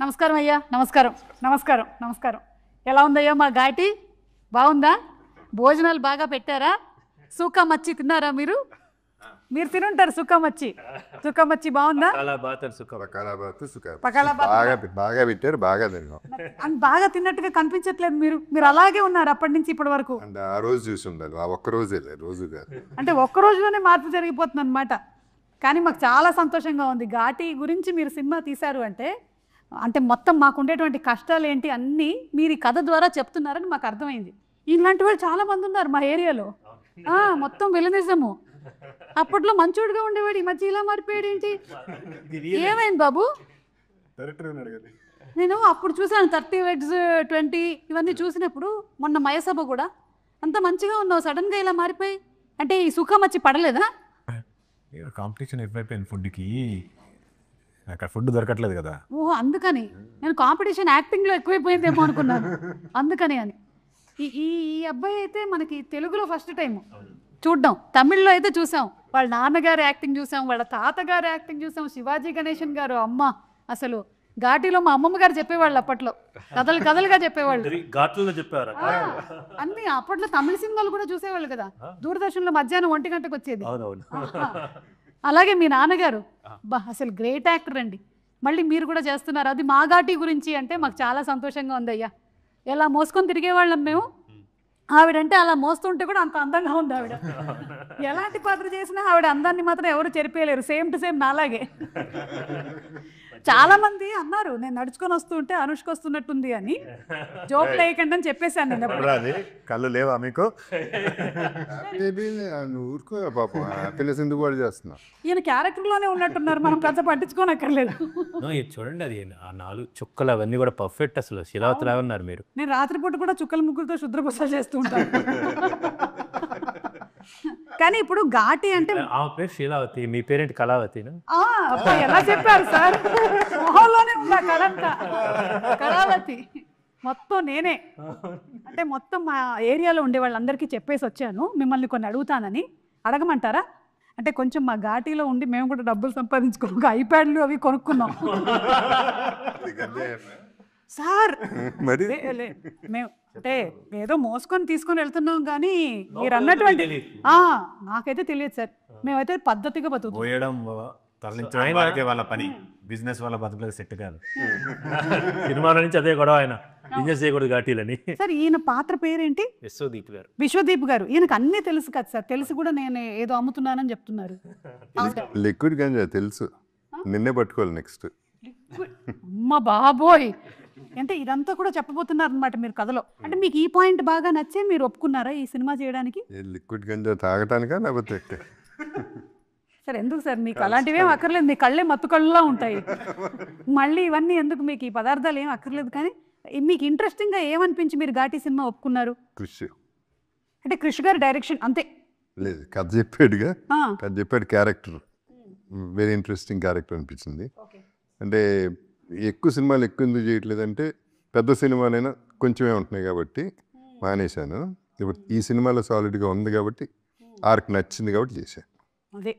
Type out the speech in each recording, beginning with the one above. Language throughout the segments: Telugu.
నమస్కారం అయ్యా. నమస్కారం నమస్కారం నమస్కారం. ఎలా ఉందయ్యా మా ఘాటి? బాగుందా? భోజనాలు బాగా పెట్టారా? సుక్క మచ్చి తిన్నారా మీరు? మీరు తినుంటారు సుక్క మచ్చి. సుక్క మచ్చి బాగుందా? బాగా పెట్టారు, బాగా తిన్నాం. బాగా తిన్నట్టుగా కనిపించట్లేదు. మీరు అలాగే ఉన్నారు అప్పటి నుంచి ఇప్పటి వరకు. ఆ రోజు చూసి ఉండాలి, ఆ ఒక్క రోజే రోజు కాదు. అంటే ఒక్క రోజులోనే మార్పు జరిగిపోతుంది అనమాట. కానీ మాకు చాలా సంతోషంగా ఉంది. ఘాటి గురించి మీరు సినిమా తీశారు అంటే మొత్తం మాకు ఉండేటువంటి కష్టాలు ఏంటి అన్నీ మీరు ఈ కథ ద్వారా చెప్తున్నారని మాకు అర్థమైంది. ఇలాంటి వాళ్ళు చాలా మంది ఉన్నారు మా ఏరియాలో. మొత్తం విలనిజము. అప్పట్లో మంచోడుగా ఉండేవాడు, ఈ మధ్య ఇలా మారిపోయాడు ఏంటి? ఏమైంది బాబు? నేను అప్పుడు చూసాను 30 Weddings 20 ఇవన్నీ చూసినప్పుడు. మొన్న మయసభ కూడా అంత మంచిగా ఉన్నావు, సడన్గా ఇలా మారిపోయి. అంటే ఈ సుఖం వచ్చి పడలేదా? కాంపిటీషన్ ఎక్కువైపోయింది ఫుడ్కి, అక్కడ ఫుడ్ దొరకట్లేదు కదా. ఓహో, అందుకని నేను కాంపిటీషన్ యాక్టింగ్లో ఎక్కువైపోయిందేమో అనుకున్నాను. అందుకని అని ఈ అబ్బాయి అయితే మనకి తెలుగులో ఫస్ట్ టైం చూడ్డం. తమిళ్లో అయితే చూసాం, వాళ్ళ నాన్నగారి యాక్టింగ్ చూసాం, వాళ్ళ తాతగారి యాక్టింగ్ చూసాం, శివాజీ గణేశన్ గారు. అమ్మ అసలు ఘాటిలో మా అమ్మమ్మ గారు చెప్పేవాళ్ళు అప్పట్లో, కథలుగా చెప్పేవాళ్ళు. అన్ని అప్పట్లో తమిళ సినిమాలు కూడా చూసేవాళ్ళు కదా, దూరదర్శన్లో మధ్యాహ్నం 1 గంటకు వచ్చేది. అలాగే మీ నాన్నగారు అసలు గ్రేట్ యాక్టర్ అండి. మళ్ళీ మీరు కూడా చేస్తున్నారు. అది మా ఘాటి గురించి అంటే మాకు చాలా సంతోషంగా ఉంది అయ్యా. ఎలా మోసుకొని తిరిగేవాళ్ళం మేము. ఆవిడంటే అలా మోస్తుంటే కూడా అంత అందంగా ఉంది ఆవిడ. ఎలాంటి పాత్ర చేసినా ఆవిడ అందాన్ని మాత్రం ఎవరు చెరిపేయలేరు. సేమ్ టు సేమ్ నాలాగే. చాలా మంది అన్నారు నేను నడుచుకొని వస్తుంటే అనుష్క వస్తున్నట్టుంది అని. జోక్ లేకుండా అని చెప్పేశాను నేను. కళ్ళు లేవా మీకు? ఊరుకో పాపం, పిల్లలు ఎందుకు కూడా చేస్తున్నా. ఈయన క్యారెక్టర్లోనే ఉన్నట్టున్నారు, మనం పెద్ద పట్టించుకోనక్కర్లేదు. చూడండి, అది ఆ 4 చుక్కలు అవన్నీ కూడా పర్ఫెక్ట్. అసలు శిలావతిలా ఉన్నారు మీరు. నేను రాత్రిపూట కూడా చుక్కల ముగ్గులతో శుద్రపూస చేస్తూ ఉంటాను. కానీ ఇప్పుడు ఘాటి అంటే ఆమె పేరు శీలావతి, మీ పేరేంటి కళావతి? ఎలా చెప్పారు సార్? మొహంలోనే ఉందా కళంతా. కళావతి మొత్తం నేనే. అంటే మొత్తం మా ఏరియాలో ఉండే వాళ్ళందరికీ చెప్పేసి వచ్చాను, మిమ్మల్ని కొన్ని అడుగుతానని. అడగమంటారా? అంటే కొంచెం మా ఘాటీలో ఉండి మేము కూడా డబ్బులు సంపాదించుకో ఐప్యాడ్లు అవి కొనుక్కున్నాం సార్. మరి మేము అంటే ఏదో మోసుకొని తీసుకొని వెళ్తున్నాం కానీ మీరు అన్నటువంటి నాకైతే తెలియదు సార్. మేమైతే పద్ధతిగా పోయడం తరలించడం వాళ్ళ పని. బిజినెస్ వాళ్ళ బతుకులకు సెట్ కాదు. సినిమాల నుంచి అదే గొడవ, ఆయన బిజినెస్ చేయకూడదు ఘాటీలని. సార్ ఈయన పాత్ర పేరేంటి? విశ్వదీప్ గారు. విశ్వదీప్ గారు. ఈయనకు అన్నీ తెలుసు కదా సార్. తెలిసి కూడా నేను ఏదో అమ్ముతున్నానని చెప్తున్నారు. లిక్విడ్ గంజా తెలుసు, నిన్నే పట్టుకోవాలి నెక్స్ట్. అమ్మ బాబోయ్, అంటే ఇదంతా కూడా చెప్పబోతున్నారు అనమాట మీరు కథలో. అంటే మీకు ఈ పాయింట్ బాగా నచ్చే మీరు ఒప్పుకున్నారా ఈ సినిమా చేయడానికి? లిక్విడ్ గంజా తాగటానికా లేకపోతే? సార్ ఎందుకు సార్, మీకు అలాంటివేం అక్కర్లేదు. మీ కళ్ళే మత్తు కళ్ళులా ఉంటాయి. మళ్ళీ ఇవన్నీ ఎందుకు, మీకు ఈ పదార్థాలు ఏం అక్కర్లేదు. కానీ మీకు ఇంట్రెస్టింగ్గా ఏమనిపించి మీరు ఘాటి సినిమా ఒప్పుకున్నారు? క్రిష్ అంటే క్రిష్ గారి డైరెక్షన్ అంతే లేదు, కథ చెప్పాడుగా, కథ చెప్పాడు. క్యారెక్టర్ వెరీ ఇంట్రెస్టింగ్ క్యారెక్టర్ అనిపించింది. అంటే ఎక్కువ సినిమాలు ఎక్కువ ఎందుకు చేయట్లేదంటే పెద్ద సినిమాలైనా కొంచెమే ఉంటున్నాయి కాబట్టి మానేశాను. ఇప్పుడు ఈ సినిమాలో సాలిడ్గా ఉంది కాబట్టి ఆర్క్ నచ్చింది కాబట్టి చేశాను. అదే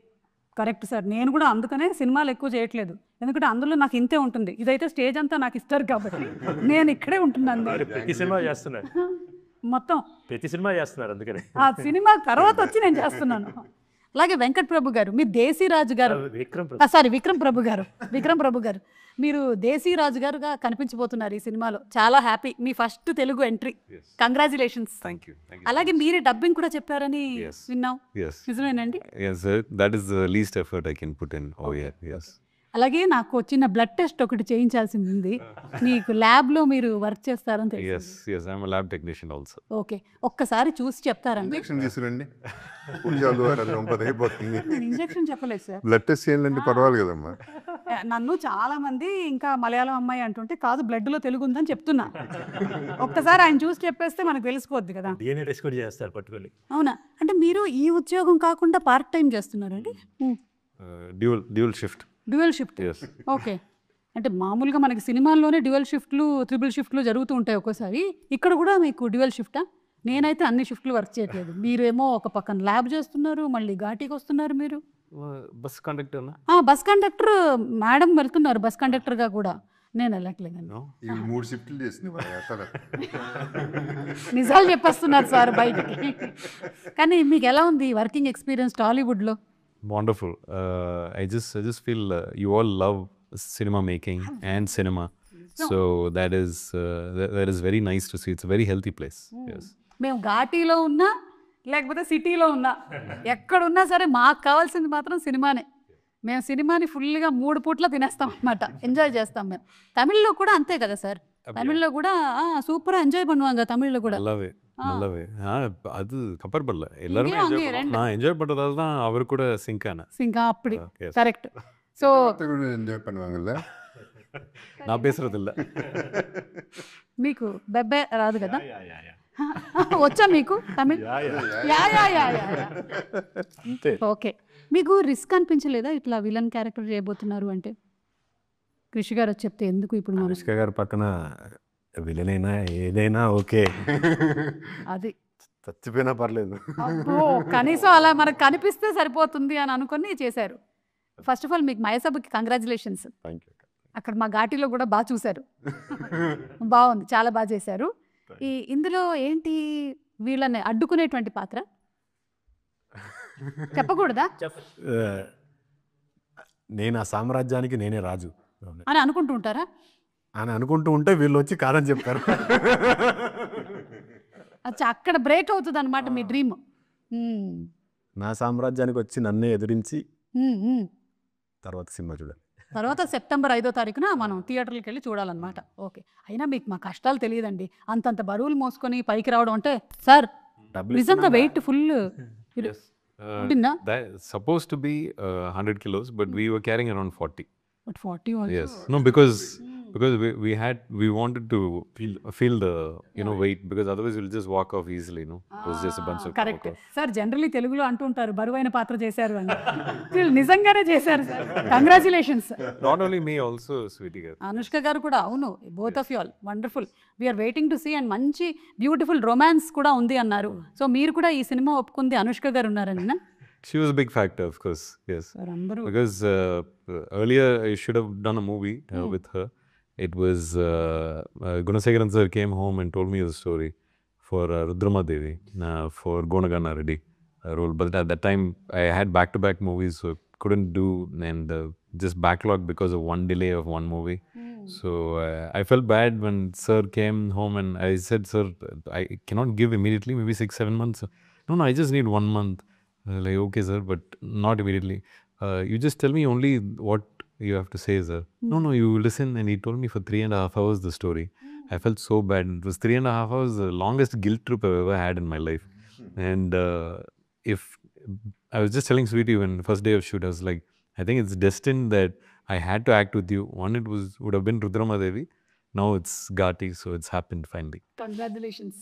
కరెక్ట్ సార్. నేను కూడా అందుకనే సినిమాలు ఎక్కువ చేయట్లేదు, ఎందుకంటే అందులో నాకు ఇంతే ఉంటుంది. ఇదైతే స్టేజ్ అంతా నాకు ఇస్తారు కాబట్టి నేను ఇక్కడే ఉంటున్నాను. ప్రతి సినిమా చేస్తున్నారు, మొత్తం ప్రతి సినిమా చేస్తున్నారు. అందుకనే ఆ సినిమా తర్వాత వచ్చి నేను చేస్తున్నాను. అలాగే వెంకట్ ప్రభు గారు, మీరు దేశీరాజు గారు, విక్రమ్ ప్రభు గారు మీరు దేశీరాజు గారుగా కనిపించబోతున్నారు ఈ సినిమాలో. చాలా హ్యాపీ, మీ ఫస్ట్ తెలుగు ఎంట్రీ. కంగ్రాచులేషన్స్. అలాగే మీరే డబ్బింగ్ కూడా చెప్పారని విన్నాం, నిజమేనండి? అలాగే నాకు వచ్చిన బ్లడ్ టెస్ట్ ఒకటి చేయించాల్సింది ఉంది. మీకు ల్యాబ్లో మీరు వర్క్ చేస్తారని తెలుసు. ఓకే, ఒక్కసారి చూసి చెప్తారండి. ఇంజెక్షన్ చెప్పలేదు సార్, బ్లడ్ టెస్ట్ చేయాలంటే పర్వాలేదు కదమ్మా. నన్ను చాలా మంది ఇంకా మలయాళం అమ్మాయి అంటుంటే కాదు బ్లడ్లో తెలుగు ఉందని చెప్తున్నా. ఒక్కసారి ఆయన చూసి చెప్పేస్తే మనకు తెలిసిపోద్ది కదా. అవునా? అంటే మీరు ఈ ఉద్యోగం కాకుండా పార్ట్ టైం చేస్తున్నారండి? Dual shift. ఓకే, అంటే మామూలుగా మనకి సినిమాల్లోనే డ్యూయల్ షిఫ్ట్లు, ట్రిపుల్ షిఫ్ట్లు జరుగుతూ ఉంటాయి ఒక్కోసారి. ఇక్కడ కూడా మీకు డ్యూయల్ షిఫ్టా? నేనైతే అన్ని షిఫ్ట్లు వర్క్ చేయట్లేదు. మీరేమో ఒక పక్కన ల్యాబ్ చేస్తున్నారు, మళ్ళీ ఘాటీకి వస్తున్నారు. మీరు bus conductor bus conductor madam వెళ్తున్నారు బస్ కండక్టర్గా కూడా. నేను వెళ్ళట్లేదండి. ఈ 3 షిఫ్ట్లు చేసింది అసలు. నిజాలు చెప్పేస్తున్నారు సార్ బయటికి. కానీ మీకు ఎలా ఉంది వర్కింగ్ ఎక్స్పీరియన్స్ టాలీవుడ్లో? Wonderful. I just feel you all love cinema making and cinema. So that is very nice to see. It's a very healthy place. Yes. మేము ఘాటీలో ఉన్నా లేకపోతే సిటీలో ఉన్నా ఎక్కడున్నా సరే మాకు కావాల్సింది మాత్రం సినిమానే. మేము సినిమాని ఫుల్గా 3 పూట్ల తినేస్తాం అనమాట, ఎంజాయ్ చేస్తాం మేము. తమిళ్లో కూడా అంతే కదా సార్, తమిళ్లో కూడా சூப்பரா என்ஜாய் பண்ணுவாங்க தமிழ்ல கூட. நல்லாவே அது கம்பேர் பண்ணல, எல்லாரும் நான் என்ஜாய் பண்றதால தான் அவர் கூட சிங்க் ஆனேன். சிங்கா அப்படி கரெக்ட். ஸோ ఎంజాయ్ பண்ணுவாங்கல்ல, நான் பேசுறது இல்ல. మీకు బెబ్బే రాదు కదా? వచ్చా మీకు తమిళ్? ఓకే. మీకు రిస్క్ అనిపించలేదా ఇట్లా విలన్ క్యారెక్టర్ చేయబోతున్నారు అంటే? కృషి గారు చెప్తే ఎందుకు ఇప్పుడు అనుష్క గారు పక్కన విలన్ అయినా ఏదైనా ఓకే, అది చచ్చిపోయినా పర్లేదు. కనీసం అలా మనకు కనిపిస్తే సరిపోతుంది అని అనుకుని చేశారు. ఫస్ట్ ఆఫ్ ఆల్ మీకు మయసభకి కంగ్రాచులేషన్స్. అక్కడ మా ఘాటీలో కూడా బాగా చూశారు, బాగుంది, చాలా బాగా చేశారు. ఇందులో ఏంటి వీళ్ళని అడ్డుకునేటువంటి పాత్ర చెప్పకూడదా? నేను ఆ సామ్రాజ్యానికి నేనే రాజు అని అనుకుంటూ ఉంటారా? అని అనుకుంటూ ఉంటే వీళ్ళు వచ్చి కాదని చెప్పారు. అచ్చా, అక్కడ బ్రేక్ అవుతుంది అనమాట మీ డ్రీమ్. నా సామ్రాజ్యానికి వచ్చి నన్నే ఎదిరించి తర్వాత సినిమా చూడాలి. తర్వాత సెప్టెంబర్ 5వ తారీఖున మనం థియేటర్కి వెళ్ళి చూడాలన్నమాట. ఓకే. అయినా మీకు మా కష్టాలు తెలియదండి, అంతంత బరువులు మోసుకొని పైకి రావడం అంటే. సార్ నిజంగా weight full supposed to be 100 kilos, but we were carrying around 40. But 40 also. Yes. No, because we wanted to feel the weight, because otherwise we'll just walk off easily, it was just a bunch of correct sir. Generally తెలుగులో అంటుంటారు బరువైన పాత్ర చేశారు అని, వీళ్ళు నిజంగానే చేశారు sir. Congratulations. not only me, also Sweetie garu, Anushka garu కూడా. అవును, both of you all wonderful. We're waiting to see. And మంచి బ్యూటిఫుల్ రొమాన్స్ కూడా ఉంది అన్నారు. సో మీరు కూడా ఈ సినిమా ఒప్పుకుంది అనుష్క గారు ఉన్నారని? she was a big factor, of course. Yes, because earlier I should have done a movie with her. It was Gunasekharan sir came home and told me the story for Rudrama Devi for Gonagana Reddy role, but at that time I had back-to-back movies, so couldn't do, and just backlogged because of one delay of one movie. So I felt bad when sir came home and I said, sir, I cannot give immediately, maybe 6-7 months. No, I just need 1 month. Like, okay sir, but not immediately. You just tell me only what you have to say, sir. No, you listen. And he told me for 3.5 hours the story. I felt so bad. It was 3.5 hours, the longest guilt trip I've ever had in my life. And if I was just telling Sweetie when first day of shoot, I was like, I think it's destined that I had to act with you. One, would have been Rudrama Devi. Now it's Ghati, so it's happened finally. Congratulations.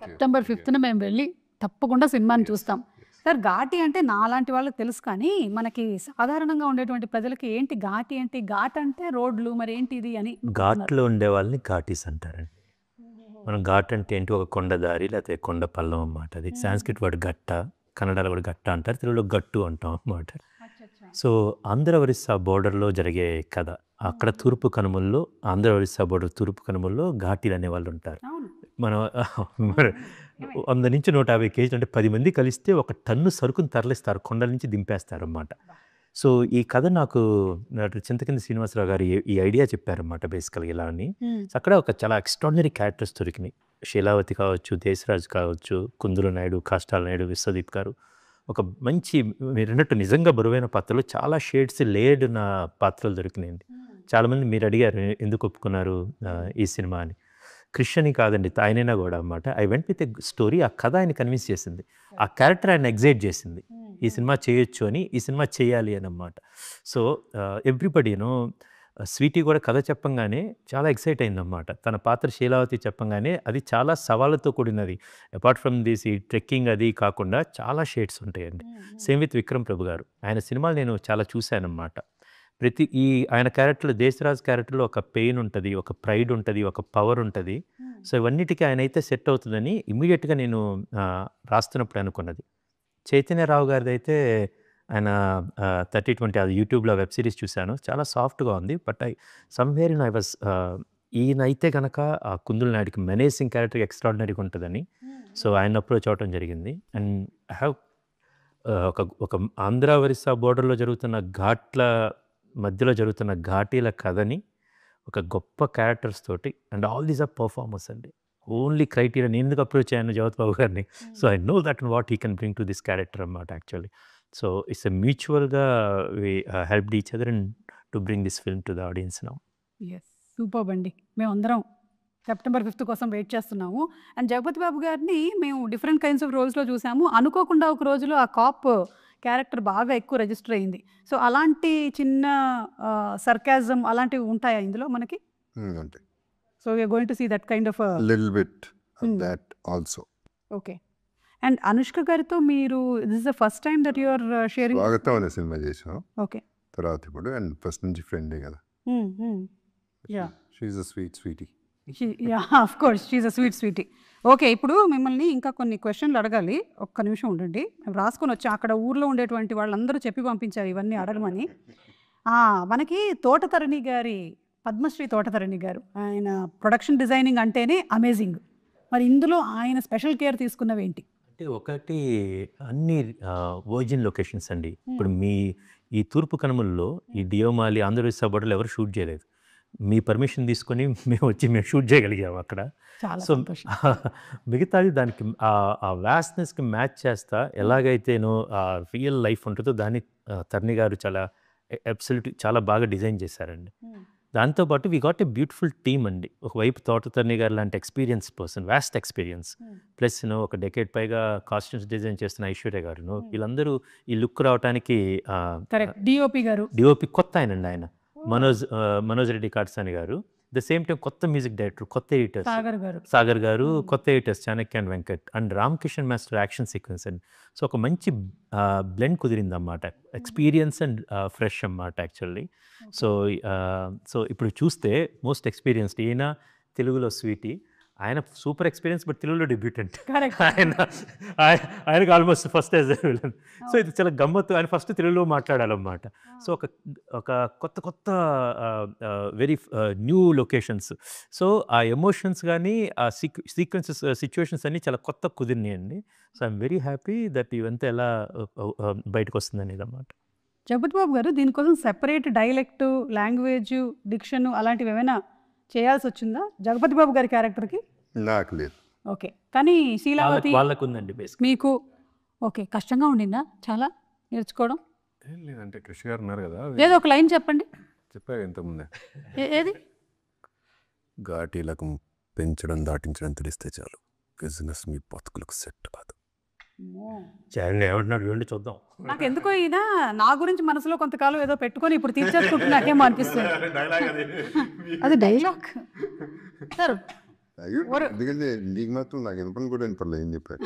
September 5th మేము వెళ్ళి తప్పకుండా సినిమాని చూస్తాం. సార్ ఘాటి అంటే నాలాంటి వాళ్ళకి తెలుసు, కానీ మనకి సాధారణంగా ఉండేటువంటి ప్రజలకి ఏంటి ఘాటి ఏంటి? ఘాట్ అంటే రోడ్లు, మరి ఏంటి ఇది అని. ఘాట్లో ఉండే వాళ్ళని ఘాటీస్ అంటారండి. మనం ఘాట్ అంటే ఏంటి? ఒక కొండ దారి లేకపోతే కొండ పల్లం అన్నమాట. అది సాంస్క్రిట్ వర్డ్ గట్ట, కన్నడలో కూడా గట్ట అంటారు, తెలుగులో గట్టు అంటాం అన్నమాట. సో ఆంధ్ర ఒరిస్సా బోర్డర్లో జరిగే కథ. అక్కడ తూర్పు కనుమల్లో, ఆంధ్ర ఒరిస్సా బోర్డర్ తూర్పు కనుమల్లో ఘాటీలు అనే వాళ్ళు ఉంటారు. మనం 100 నుంచి 150 కేజీలు అంటే 10 మంది కలిస్తే 1 టన్ను సరుకుని తరలిస్తారు, కొండల నుంచి దింపేస్తారు అన్నమాట. సో ఈ కథ నాకు చింతకింది శ్రీనివాసరావు గారు ఈ ఐడియా చెప్పారన్నమాట బేసికల్గా ఇలా అని. అక్కడ ఒక చాలా ఎక్స్ట్రాడినరీ క్యారెక్టర్స్ దొరికినాయి. శీలావతి కావచ్చు, దేశరాజు కావచ్చు, కుందుల నాయుడు, కాష్టాల నాయుడు, విశ్వదీప్ గారు. ఒక మంచి మీరు అన్నట్టు నిజంగా బరువైన పాత్రలు, చాలా షేడ్స్ లేయర్డ్ ఉన్న పాత్రలు దొరికినాయండి. చాలామంది మీరు అడిగారు ఎందుకు ఒప్పుకున్నారు ఈ సినిమా అని. క్రిష్ కాదండి, ఆయనైనా కూడా అన్నమాట. I went with a story. ఆ కథ ఆయన కన్విన్స్ చేసింది, ఆ క్యారెక్టర్ ఆయన ఎగ్జైట్ చేసింది, ఈ సినిమా చేయొచ్చు అని, ఈ సినిమా చేయాలి అని అన్నమాట. సో ఎవ్రీబడి స్వీటీ కూడా కథ చెప్పంగానే చాలా ఎక్సైట్ అయిందన్నమాట. తన పాత్ర శీలావతి చెప్పంగానే అది చాలా సవాళ్ళతో కూడినది. అపార్ట్ ఫ్రమ్ దిస్ ఈ ట్రెక్కింగ్ అది కాకుండా చాలా షేడ్స్ ఉంటాయండి. సేమ్ విత్ విక్రమ్ ప్రభు గారు, ఆయన సినిమాలు నేను చాలా చూశానన్నమాట. ఆయన క్యారెక్టర్లో, దేశరాజ్ క్యారెక్టర్లో ఒక పెయిన్ ఉంటుంది, ఒక ప్రైడ్ ఉంటుంది, ఒక పవర్ ఉంటుంది. సో ఇవన్నిటికీ ఆయన అయితే సెట్ అవుతుందని ఇమ్మీడియట్గా నేను రాస్తున్నప్పుడు అనుకున్నది. చైతన్యరావు గారిది అయితే ఆయన 30-20 అది యూట్యూబ్లో వెబ్ సిరీస్ చూశాను, చాలా సాఫ్ట్గా ఉంది. బట్ సమ్వేర్ ఐ వాజ్ ఈయనైతే కనుక ఆ కుందుల నాయుడికి మెనేసింగ్ క్యారెక్టర్ ఎక్స్ట్రాడినరీగా ఉంటుందని సో ఆయన అప్రోచ్ అవ్వడం జరిగింది. అండ్ ఐ హ్యావ్ ఒక ఆంధ్ర ఒరిస్సా బోర్డర్లో జరుగుతున్న ఘాట్ల మధ్యలో జరుగుతున్న ఘాటీల కథని ఒక గొప్ప క్యారెక్టర్స్ తోటి and all these are performers అండి. ఓన్లీ క్రైటీరియా నేను ఎందుకు అప్రోచ్ అయ్యాను జగత్ బాబు గారిని, so I know that and what he can bring to this character అన్నమాట యాక్చువల్లీ. సో ఇట్స్ ఎ మ్యూచువల్గా we help each other and to bring this film to the audience now. Yes, super అండి. మేమందరం September 5th కోసం వెయిట్ చేస్తున్నాము. అండ్ జగపతి బాబు గారిని మేము డిఫరెంట్ కైండ్స్ ఆఫ్ రోల్స్లో చూసాము. అనుకోకుండా ఒక రోజులో ఆ కాప్ క్యారెక్టర్ బాగా ఎక్కువ రిజిస్టర్ అయింది. సో అలాంటి చిన్న సర్కాజం అలాంటివి ఉంటాయా ఇందులో మనకి? అంటే so we're going to see that kind of little bit of that also. Okay. And Anushka గారితో మీరు this is the first time that you are sharing? Swagatam అనే సినిమా చేసాం ఓకే. తర్వాత ఇప్పుడు అండ్ ఫస్ట్ నుంచి ఫ్రెండే కదా. Yeah, she's a sweet Sweetie. Yeah, of course she's a sweet Sweetie. Okay, ఇప్పుడు మిమ్మల్ని ఇంకా కొన్ని క్వశ్చన్లు అడగాలి. ఒక్క నిమిషం ఉండండి, మేము రాసుకొని వచ్చాం. అక్కడ ఊర్లో ఉండేటువంటి వాళ్ళందరూ చెప్పి పంపించారు ఇవన్నీ అడగమని. మనకి తోటతరణి గారి, పద్మశ్రీ తోటతరణి గారు, ఆయన ప్రొడక్షన్ డిజైనింగ్ అంటేనే అమేజింగ్. మరి ఇందులో ఆయన స్పెషల్ కేర్ తీసుకున్నవి ఏంటి? అంటే ఒకటి అన్ని వర్జిన్ లొకేషన్స్ అండి. ఇప్పుడు ఈ తూర్పు కనుమల్లో ఈ డియోమాలి ఆంధ్రప్రదేశ్ బోర్డర్లో ఎవరు షూట్ చేయలేదు. మీ పర్మిషన్ తీసుకొని మేము షూట్ చేయగలిగాము అక్కడ. సో మిగతాది దానికి ఆ వ్యాస్నెస్కి మ్యాచ్ చేస్తా ఎలాగైతేనో ఆ రియల్ లైఫ్ ఉంటుందో దాన్ని తరణి గారు చాలా అబ్సల్యూట్ చాలా బాగా డిజైన్ చేశారండి. దాంతోపాటు we got a beautiful team అండి. ఒకవైపు తోటతరణి గారు లాంటి experience person, vast experience, plus ఒక డెకేడ్ పైగా కాస్ట్యూమ్స్ డిజైన్ చేస్తున్న ఐశ్వర్య గారు, వీళ్ళందరూ ఈ లుక్ రావడానికి డిఓపి కొత్త ఆయన మనోజ్ రెడ్డి కాట్సాని గారు, ద సేమ్ టైం కొత్త మ్యూజిక్ డైరెక్టర్, కొత్త ఎడిటర్స్ సాగర్ గారు, కొత్త editors Chanakya and Venkat and Ram Kishan master action sequence and so ఒక మంచి బ్లెండ్ కుదిరింది అన్నమాట. ఎక్స్పీరియన్స్ అండ్ ఫ్రెష్ అన్నమాట యాక్చువల్లీ. సో ఇప్పుడు చూస్తే మోస్ట్ ఎక్స్పీరియన్స్డ్ ఈయన తెలుగులో స్వీటీ, ఆయన సూపర్ ఎక్స్పీరియన్స్ బట్ తెలుగులో డెబ్యూటెంట్. ఆయనకు almost first as a villain. So ఇది చాలా గమ్మత్తు. ఆయన ఫస్ట్ తెలుగులో మాట్లాడాలన్నమాట. సో ఒక కొత్త వెరీ న్యూ లొకేషన్స్. సో ఆ ఎమోషన్స్ కానీ ఆ సీక్వెన్సెస్ సిచ్యువేషన్స్ అన్నీ చాలా కొత్త కుదిరినాయండి. So I'm very happy that ఇవంతా ఎలా బయటకు వస్తుంది అనేది అన్నమాట. జగపతి బాబు గారు దీనికోసం సెపరేట్ డైలెక్ట్, లాంగ్వేజ్, డిక్షన్ అలాంటివి ఏమైనా చేయాల్సి వచ్చిందా జగపతి బాబు గారి క్యారెక్టర్కి? నాకు లేదు. ఓకే, కానీ శీలావతి వాళ్ళకు ఉందండి బేసిక్. మీకు ఓకే, కష్టంగా ఉండిందా చాలా నేర్చుకోవడం? ఏం లేదంటే కృషి గారు ఉన్నారు కదా, ఏదో ఒక లైన్ చెప్పండి. చెప్పారు ఇంతకుముందే, ఏది? ఘాటీలకు పెంచడం దాటించడం తెలిస్తే చాలు, బిజినెస్ మీ బతుకులకు సెట్ కాదు. ఏమంటున్నాడు చూడండి, చూద్దాం. నాకు ఎందుకో ఈయన నా గురించి మనసులో కొంతకాలం ఏదో పెట్టుకొని ఇప్పుడు తీర్చేసుకుంటున్నాకేమో అనిపిస్తుంది. అది డైలాగ్ సార్. ఎందుకంటే నీకు మాత్రం నాకు వినపని కూడా వినపడలేదు. ఏం చెప్పారు?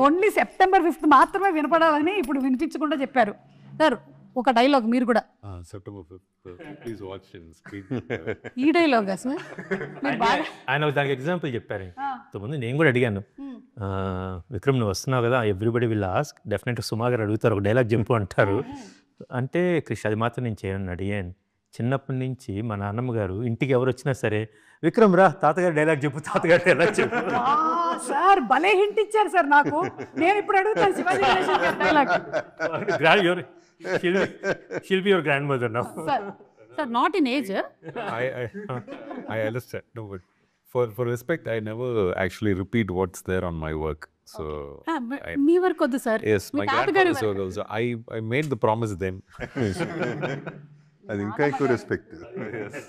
ఓన్లీ September 5th మాత్రమే వినపడాలని ఇప్పుడు వినిపించకుండా చెప్పారు సార్. ఒక డైలాగ్ మీరు కూడా. September 5th, please watch in screen. ఈ డైలాగ్ సార్ ఆయన దానికి ఎగ్జాంపుల్ చెప్పారు. ఇంతకుముందు నేను కూడా అడిగాను, విక్రమ్ నువ్వు వస్తున్నావు కదా, ఎవ్రీబడి విల్ ఆస్క్, డెఫినెట్గా సుమా గారు అడుగుతారు, ఒక డైలాగ్ చెప్పు అంటారు. అంటే కృష్ణ అది మాత్రం నేను చేయను అడిగాను. చిన్నప్పటి నుంచి మా నాన్నమ్మ గారు ఇంటికి ఎవరు వచ్చినా సరే, విక్రమ్ రా తాతగారు డైలాగ్ చెప్పు, తాతగారు డైలాగ్ చెప్పు. సార్ భలే హింట్ ఇచ్చారు సార్ నాకు. నేను ఇప్పుడు అడుగుతాను శివాజీ గణేశన్ గారి dialogue. She'll be your grandmother now. Sir, not in age. I understand. No, but for respect, I never actually repeat what's there on my work. So me work వద్దు sir. yes, my grandfather's work also. I made the promise then. అది ఇంకా ఎక్కువ రెస్పెక్ట్.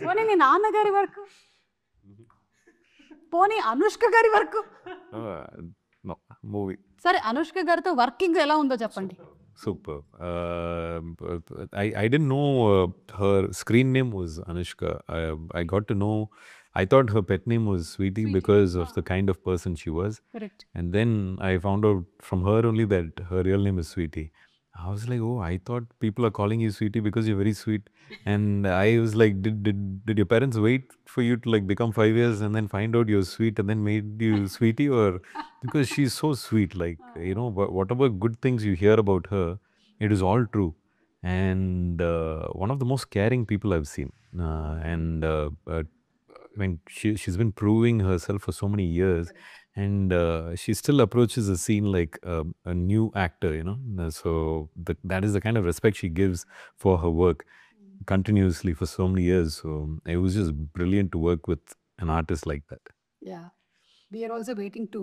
పోనీ నీ నాన్నగారి వర్క్, పోనీ అనుష్క గారి వర్క్. No, movie. సరే, అనుష్క గారితో వర్కింగ్ ఎలా ఉందో చెప్పండి. Super. I didn't know her screen name was Anushka. I got to know, I thought her pet name was Sweetie because of the kind of person she was. Correct. And then I found out from her only that her real name is Sweetie. I was like, oh, I thought people are calling you sweetie because you're very sweet. And I was like, did your parents wait for you to like become 5 years and then find out you're sweet and then made you sweetie? Or because she's so sweet, like, you know, whatever good things you hear about her, it is all true. And one of the most caring people I've seen. I mean, she's been proving herself for so many years. And she still approaches the scene like a new actor, you know. So that is the kind of respect she gives for her work continuously for so many years. So it was just brilliant to work with an artist like that. Yeah we're also waiting to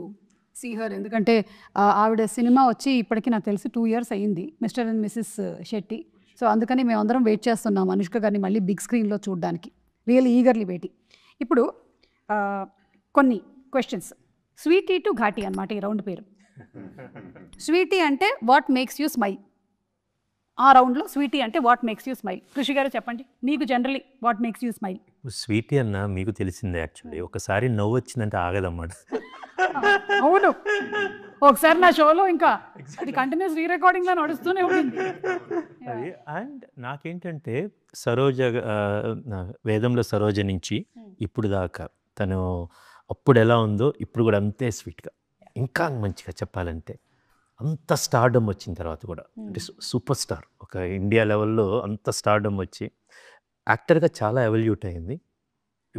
see her. ఎందుకంటే ఆవిడ సినిమా వచ్చి ఇప్పటికి నాకు తెలిసి 2 years అయ్యింది, mister and missus Shetty. So అందుకని మేము అందరం వెయిట్ చేస్తున్నాం అనుష్క గారిని మళ్ళీ బిగ్ స్క్రీన్లో చూడడానికి. Really eagerly waiting. ఇప్పుడు కొన్ని క్వశ్చన్స్. స్వీటీ టు ఘాటీ అనమాట ఈ రౌండ్ పేరు. స్వీటీ అంటే వాట్ మేక్స్ యూ స్మైల్. ఆ రౌండ్లో స్వీటీ అంటే వాట్ మేక్స్ యూ స్మైల్. కృషి గారు చెప్పండి, మీకు generally what makes you smile. Sweetie అన్న మీకు తెలిసిందే యాక్చువల్లీ. ఒకసారి నవ్వు వచ్చిందంటే ఆగదన్నమాట. అవును, ఒకసారి నా షోలో ఇంకా అది కంటిన్యూస్ రీ రికార్డింగ్లో నడుస్తూనే ఉంటుంది. అది అండ్ నాకేంటంటే సరోజ, వేదంలో సరోజ నుంచి ఇప్పుడు దాకా తను అప్పుడు ఎలా ఉందో ఇప్పుడు కూడా అంతే స్వీట్గా, ఇంకా మంచిగా చెప్పాలంటే అంత స్టార్డమ్ వచ్చిన తర్వాత కూడా అంటే సూపర్ స్టార్, ఒక ఇండియా లెవెల్లో అంత స్టార్డమ్ వచ్చి యాక్టర్గా చాలా ఎవల్యూట్ అయింది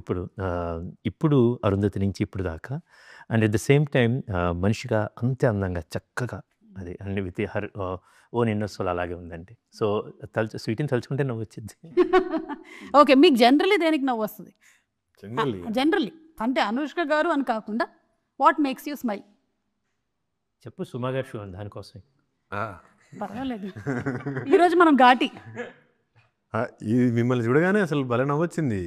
ఇప్పుడు అరుంధతి నుంచి ఇప్పుడు దాకా. And at the same time మనిషిగా అంతే అందంగా చక్కగా అది అన్ని విత్ హర్ ఓన్ ఇన్నోసోల్ అలాగే ఉందండి. సో స్వీట్ని తలుచుకుంటే నవ్వు వచ్చింది. ఓకే, మీకు జనరల్లీ దేనికి నవ్వు వస్తుంది? జనరల్లీ అంటే అనుష్క గారు అని కాకుండా వాట్ మేక్స్ యూ స్మైల్ చెప్పు. సుమా గారు షో దానికోసం పర్వాలేదు. ఈరోజు మనం ఘాటి. ఇది మిమ్మల్ని చూడగానే అసలు భలే నవ్వొచ్చింది.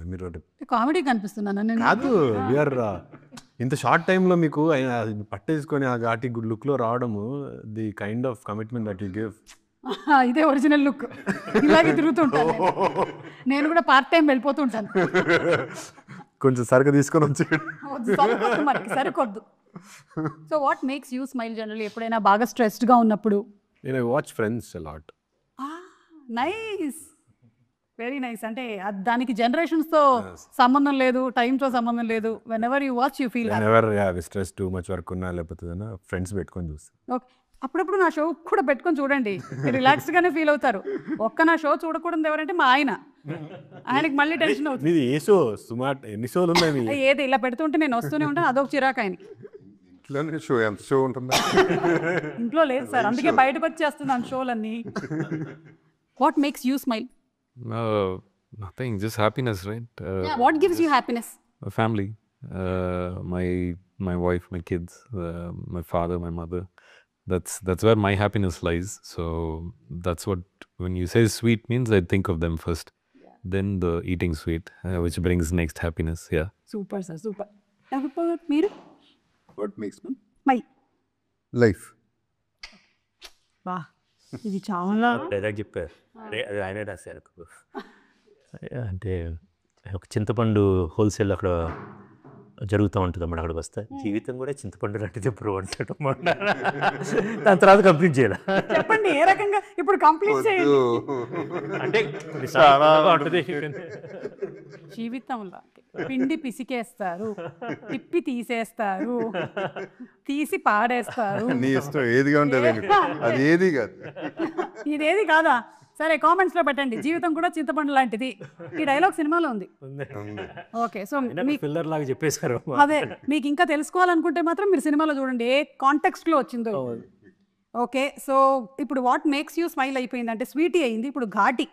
మీరు కామెడీ కనిపిస్తున్నాను నేను కాదు, వీఆర్ ఇంత షార్ట్ టైంలో మీకు పట్టేసుకొని ఆ ఘాటి గుడ్ లుక్లో రావడము, the kind of commitment that you give. ఇదే ఒరిజినల్ లుక్. ఇలాగే తిరుగుతుంటాను నేను కూడా, పార్ట్ టైం వెళ్ళిపోతూ ఉంటాను. కొంచెం సరిగ్గా తీసుకొని వచ్చి మనకి సరికొద్దు. So what makes you smile generally? ఎప్పుడైనా బాగా స్ట్రెస్డ్గా ఉన్నప్పుడు? నేను watch Friends a lot. Nice, very nice. అంటే దానికి జనరేషన్స్తో సంబంధం లేదు, టైంతో సంబంధం లేదు. Whenever you watch you feel stress too much work ఉన్నా లేకపోతే ఫ్రెండ్స్ పెట్టుకొని చూస్తాను. ఓకే, అప్పుడప్పుడు నా షో కూడా పెట్టుకొని చూడండి, రిలాక్స్డ్గానే ఫీల్ అవుతారు. ఒక్క నా షో చూడకూడదు ఎవరంటే మా ఆయనకి మళ్ళీ టెన్షన్ అవుతుంది. ఇది ఏ షో సుమార్ ఎన్ని షోలు ఉన్నాయి? ఏది ఇలా పెడుతుంటే నేను వస్తూనే ఉంటాను, అదొక చిరాకు ఆయనకి. షో ఎంత షో ఉంటుందా? ఇంట్లో లేదు సార్, అందుకే బయటకు వచ్చేస్తున్నాను షోలన్నీ. What makes you smile? Nothing, just happiness, right? What gives you happiness? Family, my wife, my kids, my father, my mother. That's where my happiness lies. So that's what, when you say sweet means I think of them first, then the eating sweet, which brings next happiness. Yeah. Super sir, super. Meeru? What makes me? My life. Wow. ఇది చాలా డైరెక్ట్ చెప్పారు, అది ఆయనే రాశారు. అంటే ఒక చింతపండు హోల్సేల్ అక్కడ జరుగుతూ ఉంటుంది అన్నమాట. అక్కడికి వస్తే జీవితం కూడా చింతపండు లాంటిది ఎప్పుడు అంటాడు. దాని తర్వాత కంప్లీట్ చేయాలి. చెప్పండి ఏ రకంగా ఇప్పుడు కంప్లీట్ చేయండి. అంటే జీవితంలో పిండి పిసికేస్తారు, తిప్పి తీసేస్తారు, తీసి పాడేస్తారు. నీ ఇష్టం ఏదిగా ఉంటుంది, అది ఏది కాదు. ఇదేది కాదా? సరే కామెంట్స్లో పెట్టండి, జీవితం కూడా చింతపండు లాంటిది. ఈ డైలాగ్ సినిమాలో ఉంది. ఓకే, సో పిల్లర్ లాగా చెప్పేశారు. అదే మీకు ఇంకా తెలుసుకోవాలనుకుంటే మాత్రం మీరు సినిమాలో చూడండి ఏ కాంటెక్స్ట్లో వచ్చిందో. ఓకే, సో ఇప్పుడు వాట్ మేక్స్ యూ స్మైల్ అయిపోయింది అంటే స్వీటీ అయింది. ఇప్పుడు ఘాటి.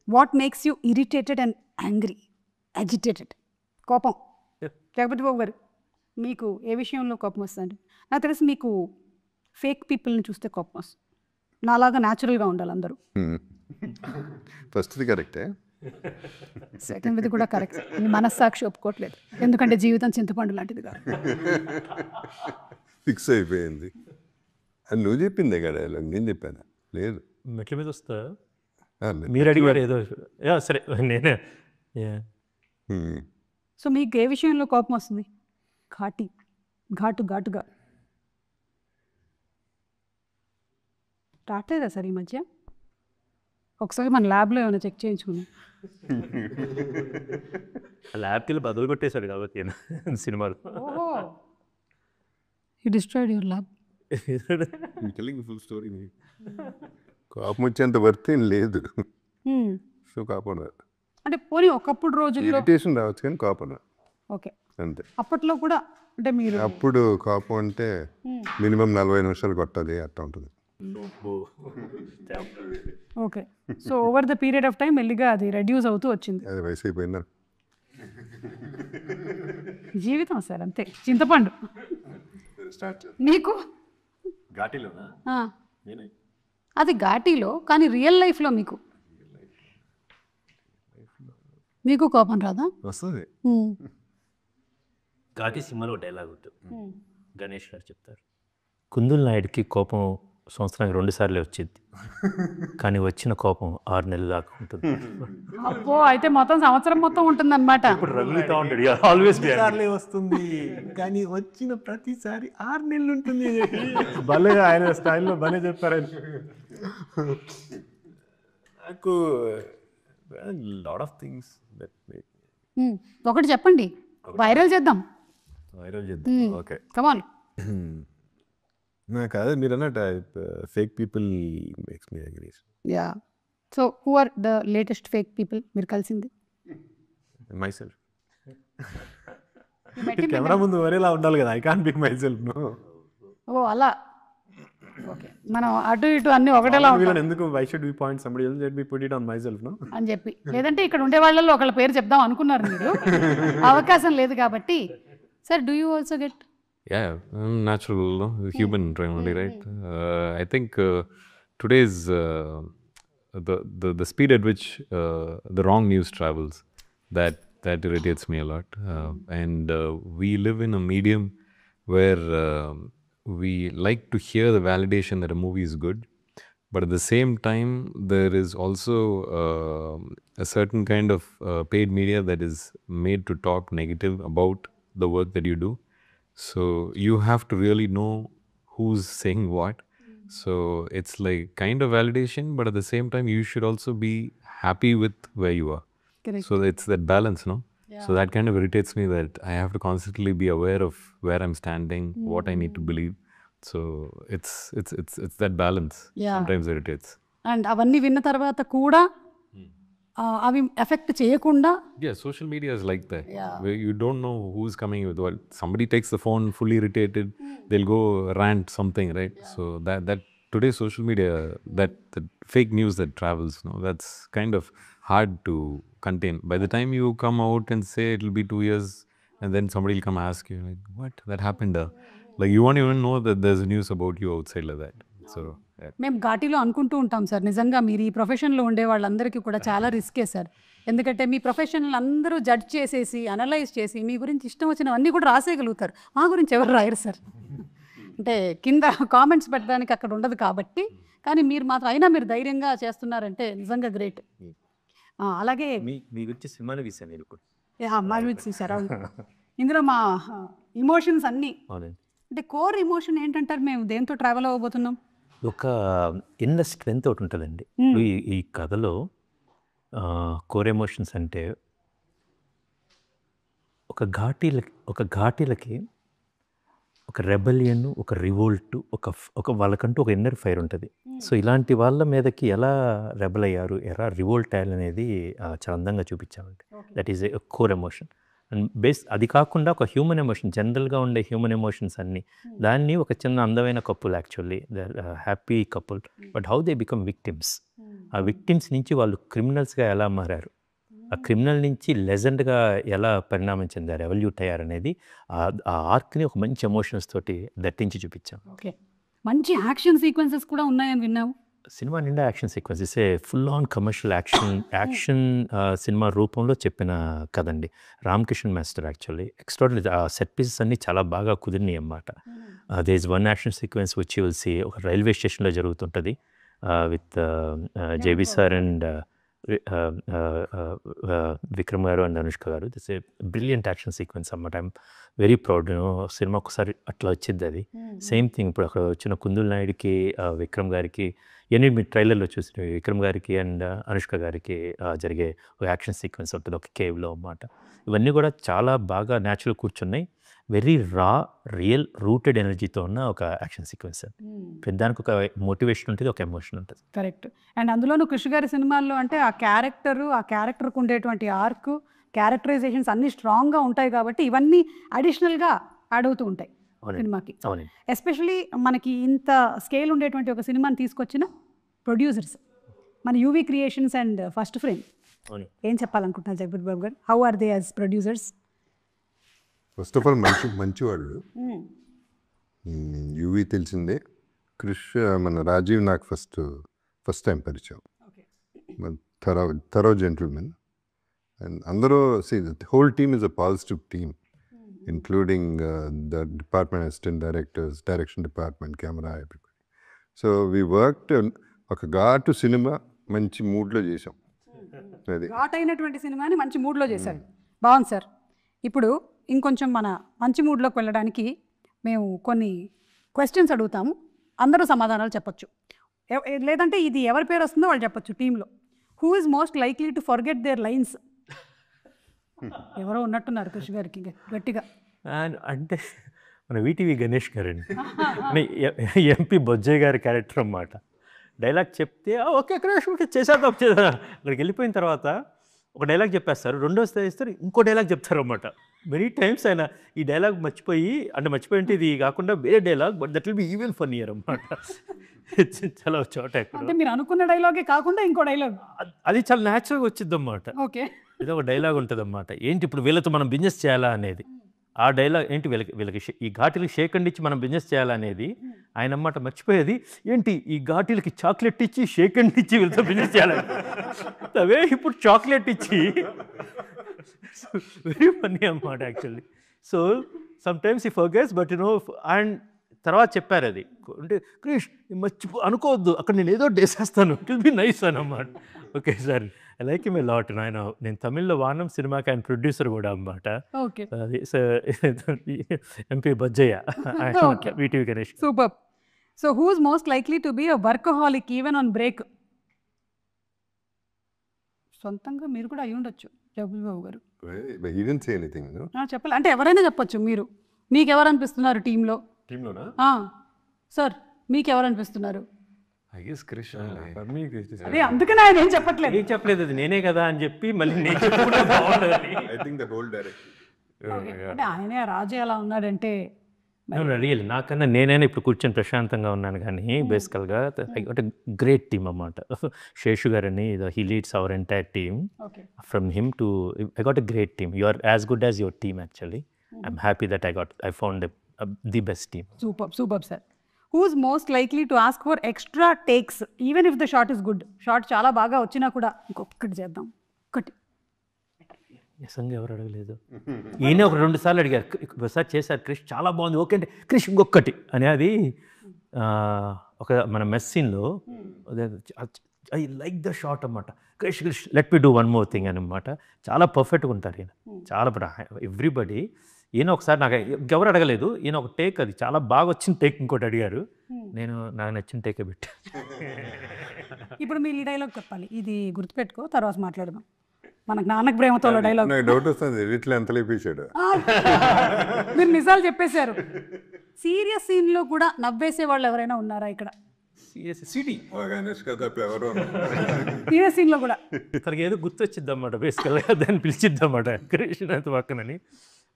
What makes you irritated and angry, agitated? కోపం. జగపతి బాబు గారు, మీకు ఏ విషయంలో కోపం వస్తుంది? నాకు తెలిసి మీకు ఫేక్ పీపుల్ని చూస్తే కోపం వస్తుంది. నాలాగా న్యాచురల్గా ఉండాలి అందరూ. ఫస్ట్ది కరెక్టే, సెకండ్ది కూడా కరెక్ట్. మీ మనస్సాక్షి ఒప్పుకోవట్లేదు, ఎందుకంటే జీవితం చింతపండు లాంటిది కాదు. ఫిక్స్ అయిపోయింది. అది నువ్వు చెప్పిందే కదా, నేను చెప్పాను లేదు. మెట్ల మీద వస్తా మీరు అడిగారు ఏదో, సరే నేనే. సో మీకు ఏ విషయంలో కోపం వస్తుంది? ఘాటుగా. రావట్లేదా సార్ ఈ మధ్య? ఒకసారి మన ల్యాబ్లో ఏమైనా చెక్ చేయించుకున్నాం. ల్యాబ్కి బదులు కొట్టేశాడు కాబట్టి సినిమాలు. ఓహో, you destroyed your lab. Full story. కోపం వచ్చేంత వర్త్ ఏం లేదు. సో కోపం రాదు. అంటే పోనీ ఒకప్పుడు రోజుల్లో ఇరిటేషన్ రావచ్చు కానీ కోపం రాదు. ఓకే, అంతే. అప్పట్లో కూడా అంటే మీరు అప్పుడు కోపం అంటే మినిమం 40 నిమిషాలు కొట్టాలి అట్లా ఉంటుంది. Okay, so over the period of time మెల్లిగా అది రెడ్యూస్ అవుతూ వచ్చింది. అది వయసు అయిపోయిందా? జీవితం సార్ అంతే, చింతపండు. నీకు ఘాటీలోనా? అది ఘాటీలో, కానీ రియల్ లైఫ్లో మీకు కోపం రాదా? వస్తుంది. ఘాటీ సినిమాలో డైలాగ్ ఉంటుంది, గణేష్ గారు చెప్తారు, కుందుల్ నాయుడికి కోపం సంవత్సరానికి 2 సార్లే వచ్చింది, కానీ వచ్చిన కోపం 6 నెలలు దాకా ఉంటుంది. అబ్బో, అయితే మొత్తం సంవత్సరం మొత్తం ఉంటుందన్నమాట. ఆల్వేస్ వస్తుంది కానీ వచ్చిన ప్రతిసారి 6 నెలలు ఉంటుంది. భలే ఆయన స్టైల్లో భలే చెప్పారు. నాకు lot of things that make ఒకటి చెప్పండి, వైరల్ చేద్దాం. వైరల్ చేద్దాం. Okay, come on. నాకు అదే మీరు అన్నట్టు fake people makes me agree. Yeah, so who are the latest fake people మీరు కలిసింది? Myself. కెమెరా ముందు వరేలా ఉండాలి కదా, I can't pick myself. No. ఓ అలా. ఓకే, మనం అటు ఇటు అన్ని ఒకటేలా ఉంటాం ఎందుకు why should we point somebody else, let me put it on my self no అని చెప్పి. లేదంటే ఇక్కడ ఉండే వాళ్ళలో ఒకళ్ళ పేరు చెప్దాం అనుకున్నారు మీరు, అవకాశం లేదు కాబట్టి. Sir, do you also get? Yeah, natural, no? Human only, right? I think today's the speed at which the wrong news travels, that irritates me a lot. And we live in a medium where we like to hear the validation that a movie is good, but at the same time there is also a certain kind of paid media that is made to talk negative about the work that you do. So you have to really know who's saying what. So it's like kind of validation, but at the same time you should also be happy with where you are. Correct. So it's that balance, no? Yeah. So that kind of irritates me, that I have to constantly be aware of where I'm standing, what I need to believe. So it's that balance. Yeah. Sometimes irritates. And అవన్నీ విన్న తర్వాత కూడా అవి ఎఫెక్ట్ చేయకుండా. Yeah, social media is like that. Yeah. Where you don't know who's coming with what. Somebody takes the phone fully irritated, they'll go rant something, right? Yeah. So that today's social media, that fake news that travels, no, that's kind of hard to contain. By the time you come out and say it'll be 2 years, and then somebody will come ask you, like, what? That happened? Like, you won't even know that there's news about you outside like that. So మేము ఘాటీలో అనుకుంటూ ఉంటాం సార్, నిజంగా మీరు ఈ ప్రొఫెషన్లో ఉండే వాళ్ళందరికీ కూడా చాలా రిస్కే సార్. ఎందుకంటే మీ ప్రొఫెషనల్ అందరూ జడ్జ్ చేసేసి అనలైజ్ చేసి మీ గురించి ఇష్టం వచ్చినవన్నీ కూడా రాసేయగలుగుతారు. మా గురించి ఎవరు రాయరు సార్. అంటే కింద కామెంట్స్ పెట్టడానికి అక్కడ ఉండదు కాబట్టి. కానీ మీరు మాత్రం అయినా మీరు ధైర్యంగా చేస్తున్నారంటే నిజంగా గ్రేట్. అలాగే మీ గురించి సినిమాలు తీసాను నేను కూడా. మా గురించి సార్, ఇందులో మా ఇమోషన్స్ అన్నీ అంటే కోర్ ఎమోషన్ ఏంటంటారు? మేము దేంతో ట్రావెల్ అవ్వబోతున్నాం? ఒక ఇన్నర్ స్ట్రెంత్ ఒకటి ఉంటుందండి ఈ కథలో. కోర్ ఎమోషన్స్ అంటే ఒక ఘాటీలకి ఒక రెబలియన్, ఒక రివోల్ట్, ఒక వాళ్ళకంటూ ఒక ఇన్నర్ ఫైర్ ఉంటుంది. సో ఇలాంటి వాళ్ళ మీదకి ఎలా రెబల్ అయ్యారు, ఎలా రివోల్ట్ అయ్యారు అనేది చాలా అందంగా చూపించామండి. That is a core emotion. And అది కాకుండా ఒక హ్యూమన్ ఎమోషన్, జనరల్గా ఉండే హ్యూమన్ ఎమోషన్స్ అన్నీ, దాన్ని ఒక చిన్న అందమైన couple, actually happy couple, but how they become victims. ఆ విక్టిమ్స్ నుంచి వాళ్ళు క్రిమినల్స్గా ఎలా మారారు, ఆ క్రిమినల్ నుంచి లెజెండ్గా ఎలా పరిణామం చెందారు, ఎవల్యూట్ అయ్యారు అనేది ఆ ఆర్క్ని ఒక మంచి ఎమోషన్స్ తోటి దట్టించి చూపించాం. ఓకే, మంచి యాక్షన్ సీక్వెన్సెస్ కూడా ఉన్నాయని విన్నాము. సినిమా నిండా action sequences, full on commercial action సినిమా రూపంలో చెప్పిన కదండి. Ram Kishan master actually extraordinary. ఆ సెట్ పీసెస్ అన్నీ చాలా బాగా కుదిరినాయి అన్నమాట. There is one action sequence which you will see, ఒక రైల్వే స్టేషన్లో జరుగుతుంటుంది with JB sir and Vikram గారు అండ్ అనుష్క గారు. That's a brilliant action sequence అన్నమాట. I'm very proud. సినిమా ఒకసారి అట్లా వచ్చింది అది. సేమ్ థింగ్ ఇప్పుడు అక్కడ వచ్చిన కుందుల్ నాయుడికి, విక్రమ్ గారికి ఇవన్నీ మీరు ట్రైలర్లో చూసినవి విక్రమ్ గారికి అండ్ అనుష్క గారికి జరిగే ఒక యాక్షన్ సీక్వెన్స్ ఉంటుంది ఒక కేవ్లో అన్నమాట. ఇవన్నీ కూడా చాలా బాగా న్యాచురల్ కూర్చున్నాయి. వెరీ రా రియల్ రూటెడ్ ఎనర్జీతో ఉన్న ఒక యాక్షన్ సీక్వెన్స్. దానికి ఒక మోటివేషన్ ఉంటుంది, ఒక ఎమోషన్ ఉంటుంది. కరెక్ట్. అండ్ అందులోనూ కృషి గారి సినిమాల్లో అంటే ఆ క్యారెక్టర్కి ఉండేటువంటి ఆర్క్, క్యారెక్టరైజేషన్స్ అన్నీ స్ట్రాంగ్గా ఉంటాయి కాబట్టి ఇవన్నీ అడిషనల్గా యాడ్ అవుతూ ఉంటాయి సినిమాకి. అవునండి. ఎస్పెషలీ మనకి ఇంత స్కేల్ ఉండేటువంటి ఒక సినిమాని తీసుకొచ్చిన ప్రొడ్యూసర్స్ మన UV creations and first frame. ఏం చెప్పాలనుకుంటున్నారు Jagapathi Babu garu? How are they as producers? First of all మంచి వాళ్ళు. యూవీ తెలిసిందే. క్రిష్ మన రాజీవ్ నాకు ఫస్ట్ టైం పరిచయం. Thorough gentleman. అండ్ అందరూ whole team is a positive team, including the department assistant directors, direction department, camera, everybody. So we worked ఒక ఘాటు సినిమా మంచి మూడ్లో చేసాం. అది ఘాట్ అయినటువంటి సినిమాని మంచి మూడ్లో చేశారు. బాగుంది సార్. ఇప్పుడు ఇంకొంచెం మన మంచి మూడ్లోకి వెళ్ళడానికి మేము కొన్ని క్వశ్చన్స్ అడుగుతాము, అందరూ సమాధానాలు చెప్పొచ్చు. లేదంటే ఇది ఎవరి పేరు వస్తుందో వాళ్ళు చెప్పొచ్చు టీంలో. Who is most likely to forget their lines? ఎవరో ఉన్నట్టున్నారు కృషి గారికి గట్టిగా. అంటే మన వీటీవీ గణేష్ గారండి, ఎంపీ బొజ్జయ్య గారి క్యారెక్టర్ అన్నమాట. డైలాగ్ చెప్తే ఓకే క్రాష్ చేసేద్దాం అక్కడికి వెళ్ళిపోయిన తర్వాత ఒక డైలాగ్ చెప్పేస్తారు, రెండోసారి ఇస్తారు ఇంకో డైలాగ్ చెప్తారు అన్నమాట. మెనీ టైమ్స్ ఆయన ఈ డైలాగ్ మర్చిపోయి అంటే ఇది కాకుండా వేరే dialogue, but that will be even funnier అన్నమాట. చాలా చోట అంటే మీరు అనుకున్న డైలాగే కాకుండా ఇంకో డైలాగ్, అది చాలా న్యాచురల్గా వచ్చింది అన్నమాట. ఓకే, ఏదో ఒక డైలాగ్ ఉంటుంది అన్నమాట. ఏంటి ఇప్పుడు వీళ్ళతో మనం బిజినెస్ చేయాలా అనేది, ఆ డైలాగ్ ఏంటి వీళ్ళకి ఈ ఘాటీలకి షేక్ అండ్ ఇచ్చి మనం బిజినెస్ చేయాలనేది ఆయన అన్నమాట. మర్చిపోయేది ఏంటి ఈ ఘాటీలకి చాక్లెట్ ఇచ్చి షేక్ అండ్ ఇచ్చి వీళ్ళతో బిజినెస్ చేయాలని, అవే ఇప్పుడు చాక్లెట్ ఇచ్చి వెరీ ఫన్నీ అన్నమాట యాక్చువల్లీ. సో సమ్ టైమ్స్ ఈ ఫర్గెట్స్ బట్ అండ్ తర్వాత చెప్పారు అది అంటే క్రిష్ అనుకోవద్దు అక్కడ నేను ఏదో డేసేస్తాను, ఇట్ విల్ బి నైస్ అన్నమాట. Okay sir, I like him a lot. నేను తమిళ్లో వానం సినిమాకి ఆయన ప్రొడ్యూసర్ కూడా అన్నమాట. అది MP Bojjaiah, VTV Ganesh. Super. So who is most likely to be a workaholic even on break? సొంతంగా మీరు కూడా అయి ఉండొచ్చు జగపతి బాబు గారు. చెప్పాలి అంటే ఎవరైనా చెప్పొచ్చు. మీకు ఎవరు అనిపిస్తున్నారు టీంలోనా? సార్ మీకు ఎవరు అనిపిస్తున్నారు? అదే అందుకని ఆయన ఏం చెప్పలేదు, అది నేనే కదా అని చెప్పి మళ్ళీ నేను చెప్పుకుంటే బాగుంటుంది. అంటే ఆయనే రాజు ఎలా ఉన్నాడంటే రియల్ నాకన్నా నేనైనా ఇప్పుడు కూర్చొని ప్రశాంతంగా ఉన్నాను. కానీ బేసికల్గా అంటే గ్రేట్ టీమ్ అన్నమాట. శేషు గారని he leads our entire team. From him to I got a great team. You are as good as your team actually. I'm happy that I found the best team. Super sir. Who is most likely to ask for extra takes even if the shot is good? Shot చాలా బాగా వచ్చినా కూడా ఇంకొకటి చేద్దాం, ఒకటి. నిజంగా ఎవరు అడగలేదు. ఈయన ఒక 2 సార్లు అడిగారు, ఒకసారి చేశారు క్రిష్ చాలా బాగుంది ఓకే అంటే క్రిష్ ఇంకొకటి అని. అది ఒక మన మెస్ సీన్లో ఐ లైక్ ద షాట్ అన్నమాట. Krish let me do one more thing అనమాట. చాలా పర్ఫెక్ట్గా ఉంటారు ఈయన, చాలా ఎవ్రీబడి. ఈయన ఒకసారి నాకు ఎవరు అడగలేదు, ఈయన ఒక టేక్ అది చాలా బాగా వచ్చిన టేక్ ఇంకోటి అడిగారు, నేను నాకు నచ్చిన టేకే పెట్టా. ఇప్పుడు మీరు ఈ డైలాగ్ చెప్పాలి, ఇది గుర్తుపెట్టుకో, తర్వాత మాట్లాడదాం. మనకు నాన్నకు ప్రేమతో డైలాగ్. డౌట్ వస్తుంది ఎడిట్లో ఎంత లేపేశాడు. మీరు నిజాలు చెప్పేశారు. సీరియస్ సీన్లో కూడా నవ్వేసే వాళ్ళు ఎవరైనా ఉన్నారా ఇక్కడ? సీరియస్ సీన్లో కూడా తనకి ఏదో గుర్తొచ్చిద్ది అన్నమాట. బేసికల్గా దాన్ని పిలిచిద్ది అన్నమాట కృష్ణ అంత పక్కనని.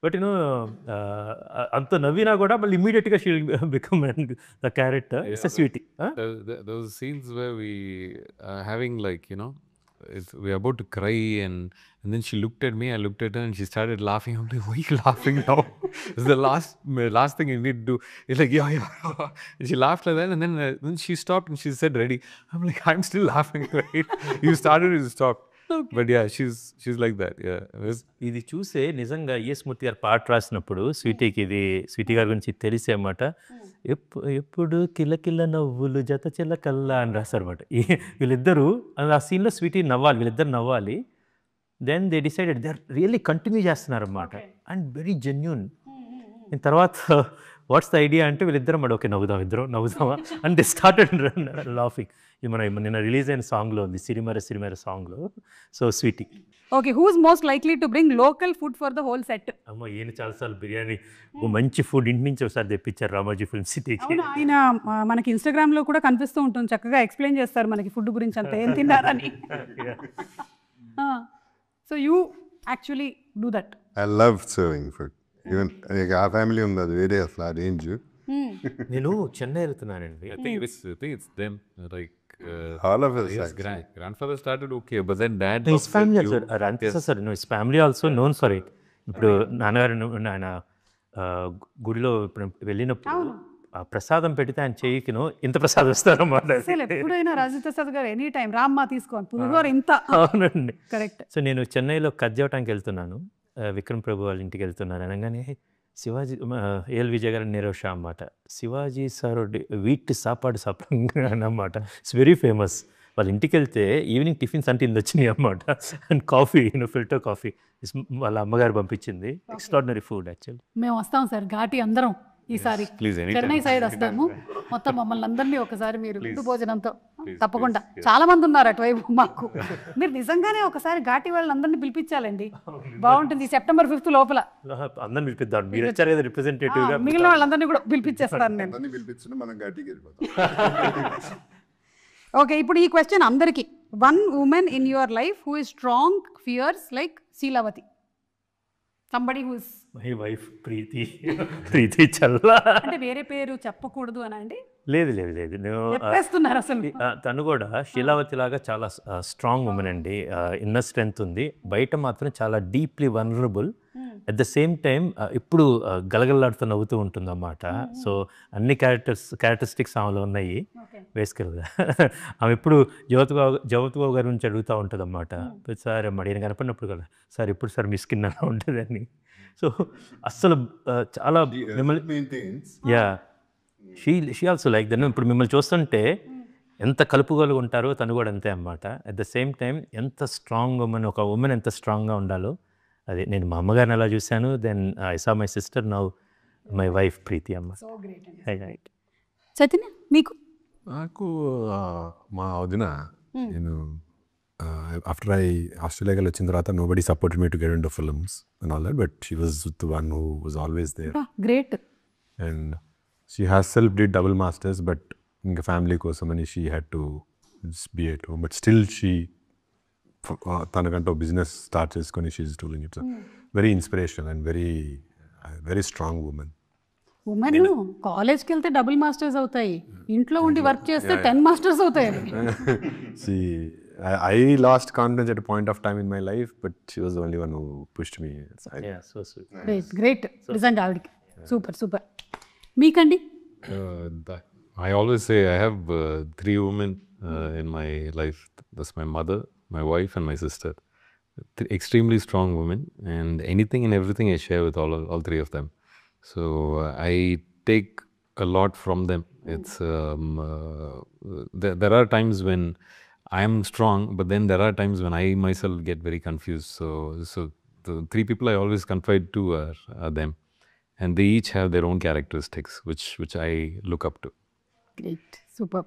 బట్ అంత నవ్వినా కూడా మళ్ళీ ఇమ్మీడియట్గా she will become the character. It's a Sweetie. Those scenes where we are having we're about to cry and then she looked at me, I looked at her and she started laughing. I'm like, why are you laughing now? It's the last thing you need to do. It's like, yeah. And she laughed like that and then she stopped and she said, ready. I'm like, I'm still laughing, right? You started, you stopped. Okay. But yeah, she's like that. Yeah. ఇది చూసే నిజంగా స్మృతి గారు పాట రాసినప్పుడు స్వీటీకి స్వీటీ గారి గురించి తెలిసే అన్నమాట. ఎప్పుడు కిలకిల నవ్వులు జత చిలకల్లా అని రాశారు అన్నమాట. వీళ్ళిద్దరూ ఆ సీన్లో స్వీటీ నవ్వాలి, వీళ్ళిద్దరు నవ్వాలి. Then they decided they are really continue చేస్తున్నారు అన్నమాట. And very genuine. తర్వాత వాట్స్ ద ఐడియా అంటే వీళ్ళిద్దరం ఓకే నవ్వుదామా అండ్ దే స్టార్టెడ్ లాఫింగ్. ఇది మన నిన్న రిలీజ్ అయిన సాంగ్లో ఉంది, సిరిమర సిరిమర సాంగ్లో. So Sweetie. Okay, who's most likely to bring local food for the whole set? అమ్మ ఈయన చాలాసార్లు బిర్యానీ మంచి ఫుడ్ ఇంటి నుంచి ఒకసారి తెప్పించారు రామోజీ ఫిల్మ్ సిటీకి. అవును, ఆయన మనకి ఇన్స్టాగ్రామ్లో కూడా కనిపిస్తూ ఉంటుంది, చక్కగా ఎక్స్ప్లెయిన్ చేస్తారు మనకి ఫుడ్ గురించి అంతా ఏం తిన్నారని. So you actually do that. I love serving food. Even ఆ ఫ్యామిలీ ఉంది, అది వేరే అసలు ఆ రేంజ్. నేను చెన్నై వెళ్తున్నానండి. I think it's them. Like All of us. his grandfather started okay, but then dad. His family also, sir his family also known for it. ఇప్పుడు నాన్నగారు ఆయన గుడిలో ఇప్పుడు వెళ్ళినప్పుడు ఆ ప్రసాదం పెడితే ఆయన చెయ్యికిను ఇంత ప్రసాదం ఇస్తారన్నమాట. అసలు ఎప్పుడైనా రాజేంద్ర ప్రసాద్ గారు ఎనీ టైం రామ్మా తీసుకోండి పులిహోర ఇంత. అవునండి, కరెక్ట్. సో నేను చెన్నైలో కజ్జవటానికి వెళ్తున్నాను, విక్రమ్ ప్రభు వాళ్ళ ఇంటికి వెళ్తున్నాను అనగానే శివాజీ ఏఎల్ విజయ్ గారు నీరవ్ షా అన్నమాట. శివాజీ సార్ వీటి సాపాడు అన్నమాట. It's very famous. వాళ్ళ ఇంటికి వెళ్తే ఈవినింగ్ టిఫిన్స్ అంటే ఇంత వచ్చినాయి అన్నమాట. అండ్ కాఫీ, ఫిల్టర్ కాఫీ వాళ్ళ అమ్మగారు పంపించింది. Extraordinary food actually. మేము వస్తాం సార్ ఘాటి అందరం ఈసారి. Please, anytime. చెన్నై సైడ్ వస్తాము. మొత్తం మమ్మల్ని అందరినీ ఒకసారి మీరు విందు భోజనంతో తప్పకుండా. చాలా మంది ఉన్నారు అటువైపు మాకు. మీరు నిజంగానే ఒకసారి ఘాటి వాళ్ళని అందరినీ పిలిపించాలండి, బాగుంటుంది. సెప్టెంబర్ 5th లోపల అందరిని పిలిపిద్దాం. మీరు వచ్చారు కదా రిప్రజెంటేటివ్గా, మిగిలిన వాళ్ళందరినీ కూడా పిలిపించేస్తాను నేను. అందరినీ పిలిపించిన మనం గట్టికి వెళ్ళిపోతాం. ఓకే, ఇప్పుడు ఈ క్వశ్చన్ అందరికీ. One women in your life who is strong, fierce like Sheelavathi. Somebody who is. My wife Preethi Challa. అంటే వేరే పేరు చెప్పకూడదు అని అండి? లేదు నేను చెప్పేస్తున్నారు అసలు. తను కూడా శీలావతి లాగా చాలా స్ట్రాంగ్ ఉమెన్ అండి. ఇన్నర్ స్ట్రెంగ్త్ ఉంది, బయట మాత్రం చాలా deeply vulnerable. At the same time ఇప్పుడు గలగలలాడుతూ నవ్వుతూ ఉంటుంది అన్నమాట. సో అన్ని క్యారెక్టరిస్టిక్స్ ఆమెలో ఉన్నాయి బేసికల్గా. ఆమె ఇప్పుడు జ్యోతిబాబు గారి నుంచి అడుగుతూ ఉంటుంది అన్నమాట. సార్ ఈయన కనపడినప్పుడు కదా, సార్ ఇప్పుడు సార్ మీ స్కిన్ అలా ఉంటుంది అని. సో అస్సలు చాలా మిమ్మల్ని yeah she also like that. ఇప్పుడు మిమ్మల్ని చూస్తుంటే ఎంత కలుపుగోలుగా ఉంటారో తను కూడా అంతే అన్నమాట. అట్ ద సేమ్ టైం ఎంత స్ట్రాంగ్ ఉమెన్, ఒక ఉమెన్ ఎంత స్ట్రాంగ్గా ఉండాలో అదే నేను మా అమ్మగారిని అలా చూశాను. Then I saw my sister, now my wife Preethi అమ్మ. రైట్. చైతన్య మీకు? నాకు మా వదిన, నేను ఆఫ్టర్ ఆస్ట్రేలియాకి వచ్చిన తర్వాత nobody supported me to get into films and all that, but she was the one who was always there. Great. And she has self did double masters, but ఇంకా ఫ్యామిలీ కోసం అని she had to be at home. But still she తనకంటూ బిజినెస్ స్టార్ట్ చేసుకొని she's doing it. Very inspirational and very strong women. Women కాలేజ్కి వెళ్తే డబుల్ మాస్టర్స్ అవుతాయి, ఇంట్లో ఉండి వర్క్ చేస్తే 10 మాస్టర్స్ అవుతాయి. I lost confidence at a point of time in my life, but she was the only one who pushed me. Yeah, so sweet. Great నిజంగా ఆవిడకి. సూపర్. మీకండి? I always say I have 3 women in my life. That's my mother, my wife, and my sister. Extremely strong women, and anything and everything I share with all 3 of them. So I take a lot from them. It's there are times when I am strong, but then there are times when I myself get very confused. So the 3 people I always confide to are them, and they each have their own characteristics, which I look up to. Great, super.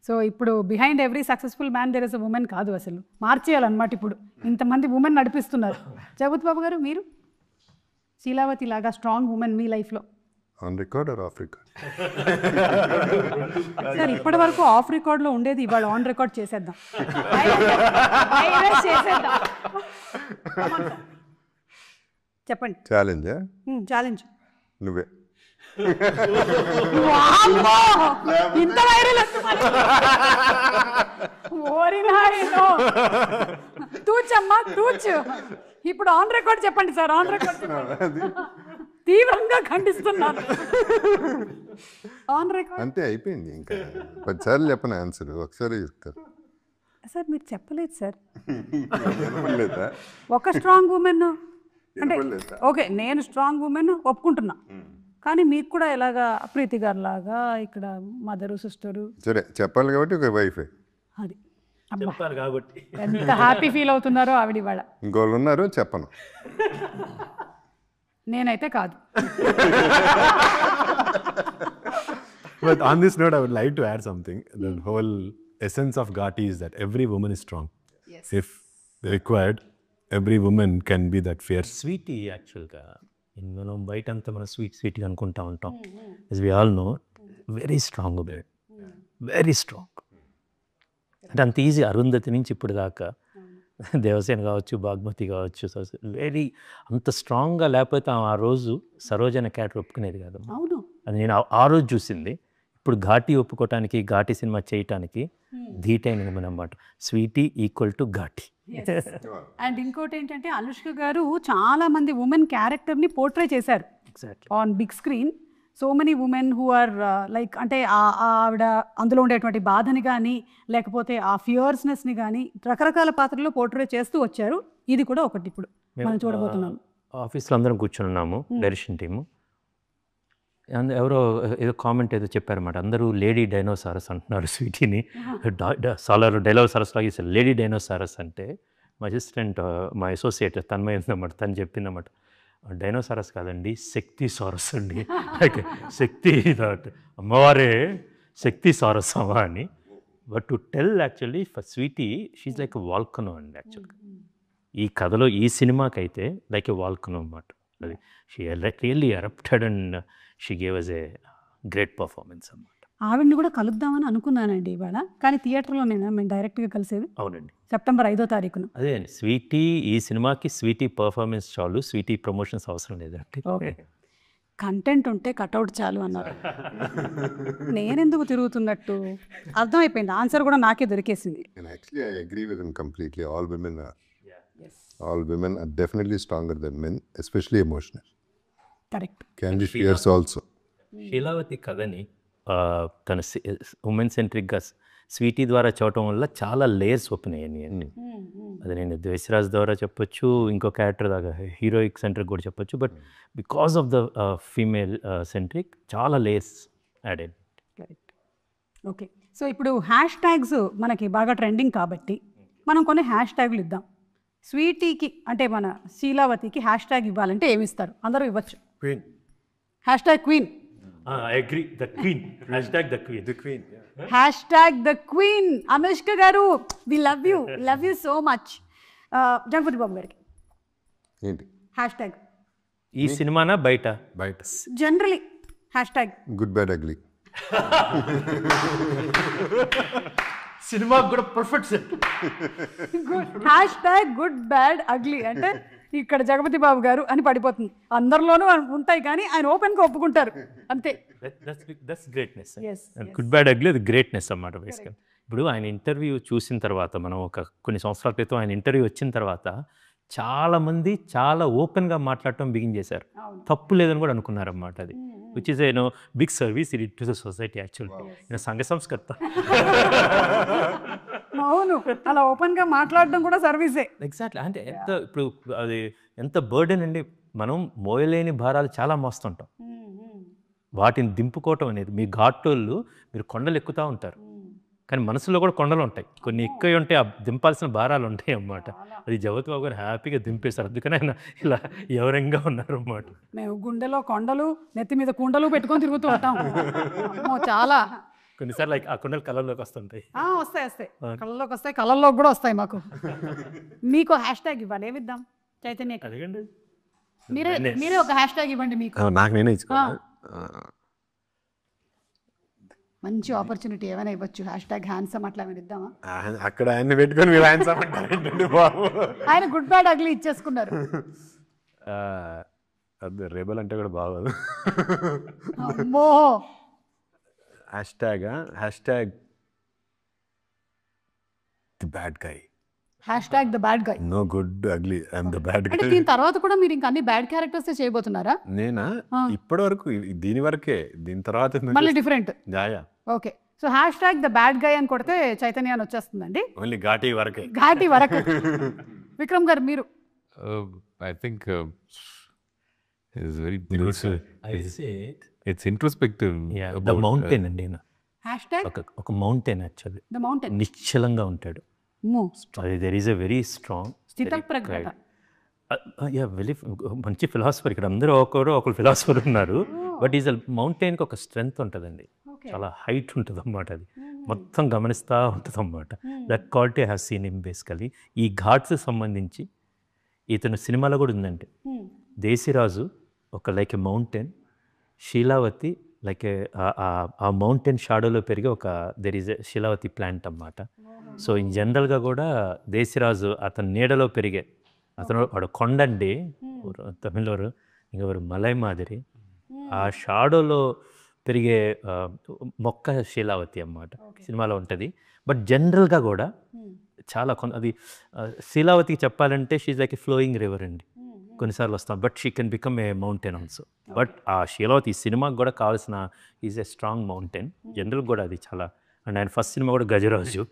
So ఇప్పుడు behind every successful man there is a women కాదు, అసలు మార్చేయాలన్నమాట. ఇప్పుడు ఇంతమంది ఉమెన్ నడిపిస్తున్నారు. జగపతి బాబు గారు, మీరు శీలావతి లాగా స్ట్రాంగ్ ఉమెన్ మీ లైఫ్లో? On record or of record? Sir ఇప్పటి వరకు ఆఫ్ రికార్డ్లో ఉండేది, ఇవాళ ఆన్ రికార్డ్ చేసేద్దాం. చెప్పండి. ఛాలెంజా? ఛాలెంజ్ నువ్వే. ఇంత వైరల్. తూచమ్మా తూచు. ఇప్పుడు ఆన్ రికార్డ్ చెప్పండి సార్. ఆన్ రికార్డ్ తీవ్రంగా ఖండిస్తున్నాను. ఆన్ రికార్డ్ అంతే అయిపోయింది. ఇంకా 10 సార్లు చెప్పను ఆన్సర్, ఒకసారి చెప్తారు. సార్ మీరు చెప్పలేదు సార్. లేదా ఒక స్ట్రాంగ్ ఉమెన్ అంటే ఓకే, నేను స్ట్రాంగ్ ఉమెన్ ఒప్పుకుంటున్నా, కానీ మీకు కూడా ఎలాగా ప్రీతి గారు లాగా ఇక్కడ మదరు సిస్టరు. సరే చెప్పాలి కాబట్టి ఒక వైఫే. అది చెప్పాలి కాబట్టి ఎంత హ్యాపీ ఫీల్ అవుతున్నారో ఆవిడ ఇవాళ. ఇంకోళ్ళు ఉన్నారు, చెప్పను. నేనైతే కాదు. But on this note, I would like to add something. The whole essence of Ghati is that every woman is strong. If required, every woman can be that fierce. Sweetie యాక్చువల్గా మనం బయట అంతా మనం స్వీట్గా అనుకుంటా ఉంటాం. as we all know, very strong bad, very strong. అంటే అంత ఈజీ అరుంధతి నుంచి ఇప్పుడు దాకా దేవసేన కావచ్చు, బాగ్మతి కావచ్చు, వెరీ అంత స్ట్రాంగ్గా లేకపోతే ఆ రోజు సరోజన క్యారెక్టర్ ఒప్పుకునేది కాదు. అవును, అది నేను ఆ రోజు చూసింది. ఇప్పుడు ఘాటి ఒప్పుకోవటానికి, ఘాటి సినిమా చేయటానికి ధీటైన అనమాట. Sweety equal to Ghaati. And ఇంకోటి ఏంటంటే అనుష్క గారు చాలా మంది ఉమెన్ క్యారెక్టర్ని పోర్ట్రే చేశారు exactly. On big screen. So many women who are like అంటే ఆవిడ అందులో ఉండేటువంటి బాధని కానీ లేకపోతే ఆ ఫియర్స్నెస్ని కానీ రకరకాల పాత్రల్లో పోర్ట్రే చేస్తూ వచ్చారు. ఇది కూడా ఒకటి ఇప్పుడు మనం చూడబోతున్నాం. ఆఫీస్లో అందరం కూర్చొని ఉన్నాము, డైరెక్షన్ టీము. ఎవరో ఏదో కామెంట్ ఏదో చెప్పారన్నమాట. అందరూ లేడీ డైనోసారస్ అంటున్నారు స్వీటీని. సాలర్ డైనోసారస్ లాగా ఇస్తారు లేడీ డైనోసారస్ అంటే. మా అసిస్టెంట్, మా అసోసియేట్ తన్మయ ఉందన్నమాట, తను చెప్పిందన్నమాట, డైనోసారస్ కాదండి, శక్తి సారస్ అండి. శక్తి అమ్మవారే శక్తి సారస్ అమ్మా అని. But to tell actually for Sweetie she's like a volcano అండి. యాక్చువల్గా ఈ కథలో, ఈ సినిమాకైతే లైక్ ఎ వాల్కనో అన్నమాట. అది she really erupted and she gave us a great performance అన్నమాట. ఆవిడని కూడా కలుద్దామని అనుకున్నానండి ఇవాళ, కానీ థియేటర్లో మేము డైరెక్ట్గా కలిసేది. అవునండి, సెప్టెంబర్ 5వ తారీఖున. అదే అండి, స్వీటీ ఈ సినిమాకి స్వీటీ పర్ఫార్మెన్స్ చాలు, స్వీటీ ప్రమోషన్స్ అవసరం లేదండి. ఓకే, కంటెంట్ ఉంటే కట్అవుట్ చాలు అన్నారు. నేనెందుకు తిరుగుతున్నట్టు అర్థమైపోయింది. ఆన్సర్ కూడా నాకే దొరికేసింది. And actually, I agree with him completely. All women are definitely stronger than men, especially emotional. Correct. Can be fierce also. శీలావతి కథని తన ఉమెన్ సెంట్రిక్గా స్వీటీ ద్వారా చూడటం వల్ల చాలా లేయర్స్ ఓపెన్ అయ్యాయి అన్ని. అది నేను ద్వేషరాజ్ ద్వారా చెప్పొచ్చు, ఇంకో క్యారెక్టర్ దాకా హీరోయిక్ సెంట్రిక్ కూడా చెప్పొచ్చు. But because of the female centric చాలా లేయర్స్ యాడ్ అయ్యాయి. కరెక్ట్. ఓకే, సో ఇప్పుడు హ్యాష్ ట్యాగ్స్ మనకి బాగా ట్రెండింగ్ కాబట్టి మనం కొన్ని హ్యాష్ ట్యాగులు ఇద్దాం. స్వీటీకి అంటే మన శీలావతికి హ్యాష్ ట్యాగ్ ఇవ్వాలంటే ఏమి ఇస్తారు? అందరూ ఇవ్వచ్చు. Hashtag queen. I agree, the queen. Hashtag the queen. The queen. Hashtag the queen. Anushka గారు, we love you so much. Jagapathi Babu గారికి ఏంటి హ్యాష్ ట్యాగ్ ఈ సినిమానా బయట? బయట generally hashtag good bad ugly. సినిమా కూడా perfect set. Hashtag good bad ugly అంటే ఇక్కడ జగపతి బాబు గారు అని పడిపోతుంది. అందరిలోనూ ఉంటాయి కానీ ఆయన ఓపెన్గా ఒప్పుకుంటారు అంతే. That's greatness. Good bad ugly అది గ్రేట్నెస్ అన్నమాట బేసికల్. ఇప్పుడు ఆయన ఇంటర్వ్యూ చూసిన తర్వాత, మనం కొన్ని సంవత్సరాల క్రితం ఆయన ఇంటర్వ్యూ వచ్చిన తర్వాత చాలామంది చాలా ఓపెన్గా మాట్లాడటం బిగిన్ చేశారు. తప్పు లేదని కూడా అనుకున్నారన్నమాట. అది which is a big service it to the society actually. సంఘ సంస్కర్త. అవును, అలా ఓపెన్గా మాట్లాడడం కూడా సర్వీసే. ఎగ్జాక్ట్లీ. అంటే ఇప్పుడు అది ఎంత బర్డెన్ అండి. మనం మోయలేని భారాలు చాలా మోస్తుంటాం. వాటిని దింపుకోవటం అనేది, మీ ఘాటోళ్ళు మీరు కొండలు ఎక్కుతూ ఉంటారు, కానీ మనసులో కూడా కొండలు ఉంటాయి. కొన్ని ఎక్కువ ఉంటాయి, ఆ దింపాల్సిన భారాలు ఉంటాయి అన్నమాట. అది జగపతి బాబు గారు హ్యాపీగా దింపేస్తారు. అందుకని ఆయన ఇలా ఎవరంగా ఉన్నారు అన్నమాట. మేము గుండెలో కొండలు, నెత్తి మీద కుండలు పెట్టుకొని తిరుగుతూ ఉంటాం. చాలా కొన్నిసార్లు ఆ కొండలు కళ్ళలోకి వస్తుంటాయి. వస్తాయి కళ్ళలోకి వస్తాయి, కళ్ళల్లోకి కూడా వస్తాయి మాకు. మీకు హ్యాష్ ట్యాగ్ ఇవ్వాలి, ఏమిద్దాం చైతన్య? అడగండి. మీరే ఒక హ్యాష్ ట్యాగ్ ఇవ్వండి. మీకు నాకు నేనే ఇచ్చుకోవాలి. మంచి ఆపర్చునిటీ ఏమైనా ఇవ్వచ్చు. హ్యాష్ ట్యాగ్ హ్యాండ్సమ్ అట్లా ఏమైనా ఇద్దామా? అక్కడ ఆయన్ని పెట్టుకొని మీరు హ్యాండ్సమ్ అంటారండి బాబు. ఆయన గుడ్ బ్యాడ్ అగ్లీ ఇచ్చేసుకున్నారు. అది రెబల్ అంటే కూడా బాగోదు. అమ్మో. Hashtag the bad guy. Hashtag the bad guy. No good ugly, I'm the bad guy. అంటే దీని తర్వాత కూడా మీరు ఇంకా అన్ని బ్యాడ్ క్యారెక్టర్స్ చేయబోతున్నారా? నేనా? ఇప్పటి వరకు దీని వరకే, దీని తర్వాత మళ్ళీ different. Okay, so hashtag the bad గై అని కొడితే చైతన్య అని వచ్చేస్తుందండి. ఓన్లీ ఘాటి వరకే. ఘాటి వరకు. విక్రమ్ గారు మీరు? I think it's very it's introspective. The mountain అండి. హ్యాష్ ట్యాగ్ ఒక మౌంటైన్ యాక్చువల్లీ. The mountain. నిశ్చలంగా ఉంటాడు. అది there is a very strong స్థితప్రజ్ఞత. వెరీ మంచి ఫిలాసఫర్. ఇక్కడ అందరూ ఒకరు ఫిలాసఫర్ ఉన్నారు. బట్ ఈజ్ మౌంటైన్కి ఒక స్ట్రెంగ్త్ ఉంటుందండి, చాలా హైట్ ఉంటుంది అన్నమాట. అది మొత్తం గమనిస్తూ ఉంటుంది అన్నమాట. That quality I have seen him basically. ఈ ఘాట్స్ సంబంధించి ఇతను సినిమాలో కూడా ఉందండి. దేశిరాజు ఒక లైక్ ఎ మౌంటైన్, శీలావతి లైక్ ఆ మౌంటైన్ షాడోలో పెరిగే ఒక దెర్ ఈజ్ ఎ శీలావతి ప్లాంట్ అన్నమాట. సో ఇన్ జనరల్గా కూడా దేశిరాజు అతని నీడలో పెరిగే అతను వాడు కొండండి తమిళోరు ఇంకెవరు మలై మాదిరి ఆ షాడోలో పెరిగే మొక్క శీలావతి అన్నమాట సినిమాలో ఉంటుంది. బట్ జనరల్గా కూడా చాలా అది శీలావతికి చెప్పాలంటే she's like a flowing river అండి. కొన్నిసార్లు వస్తాం but she can become a mountain also. But ఆ శీలావతి ఈ సినిమాకి కూడా కావాల్సిన is a strong mountain. General కూడా అది చాలా. అండ్ ఆయన ఫస్ట్ సినిమా కూడా Gajaraju.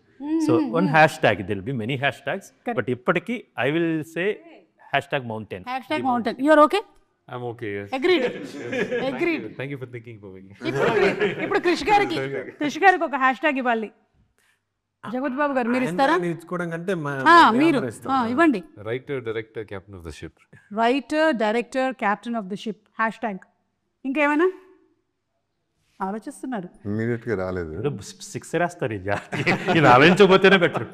So one hashtag, there'll be many hashtags, but ఇప్పటికీ I will say hashtag mountain. You're okay? I'm okay, yes. Agreed. Thank you for thinking for me. ఇప్పుడు క్రిష్ గారికి ఒక హ్యాష్ ట్యాగ్ ఇవ్వాలి. జగత్ బాబు గారు మీరు ఇస్తారా? నేర్చుకోవడం కంటే మీరు ఇవ్వండి. Writer, director, captain of the ship. Writer, director, captain of the ship hashtag. ఇంకేమైనా ఆలోచిస్తున్నారు? ఇమీడియట్గా రాలేదు. 6 రాస్తారు ఇది ఆలోచించకపోతేనే better.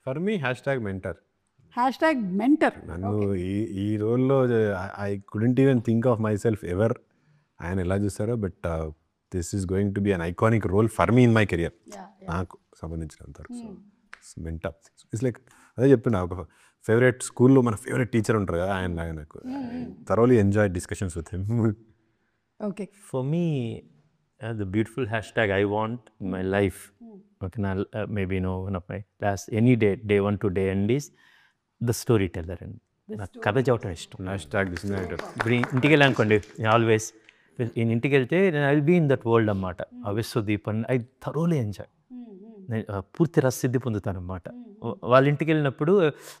For me hashtag mentor. Hashtag mentor. నన్ను ఈ రోల్లో I couldn't even think of myself ever. ఆయన ఎలా చూస్తారో, but this is going to be an iconic role for me in my career, నాకు సంబంధించినంత వరకు. సో మెంటర్ ఇట్స్ లైక్ అదే చెప్తున్నా, ఒక ఫేవరెట్ స్కూల్లో మన ఫేవరెట్ టీచర్ ఉంటారు కదా, ఆయన నాకు thoroughly enjoy discussions with him. Okay. For me, the beautiful hashtag I want in my life, okay, now, maybe one of my last any day 1 to day end is the storyteller. And నాకు కథ చెప్పడం ఇష్టం. Hashtag designator. ఇప్పుడు ఇంటికి వెళ్ళానుకోండి, ఆల్వేస్ నేను ఇంటికి వెళ్తే నేను I will be in that world అన్నమాట. ఆ Vishwadeep and I thoroughly enjoy, నేను పూర్తి రససిద్ధి పొందుతాను అన్నమాట. వాళ్ళ ఇంటికి వెళ్ళినప్పుడు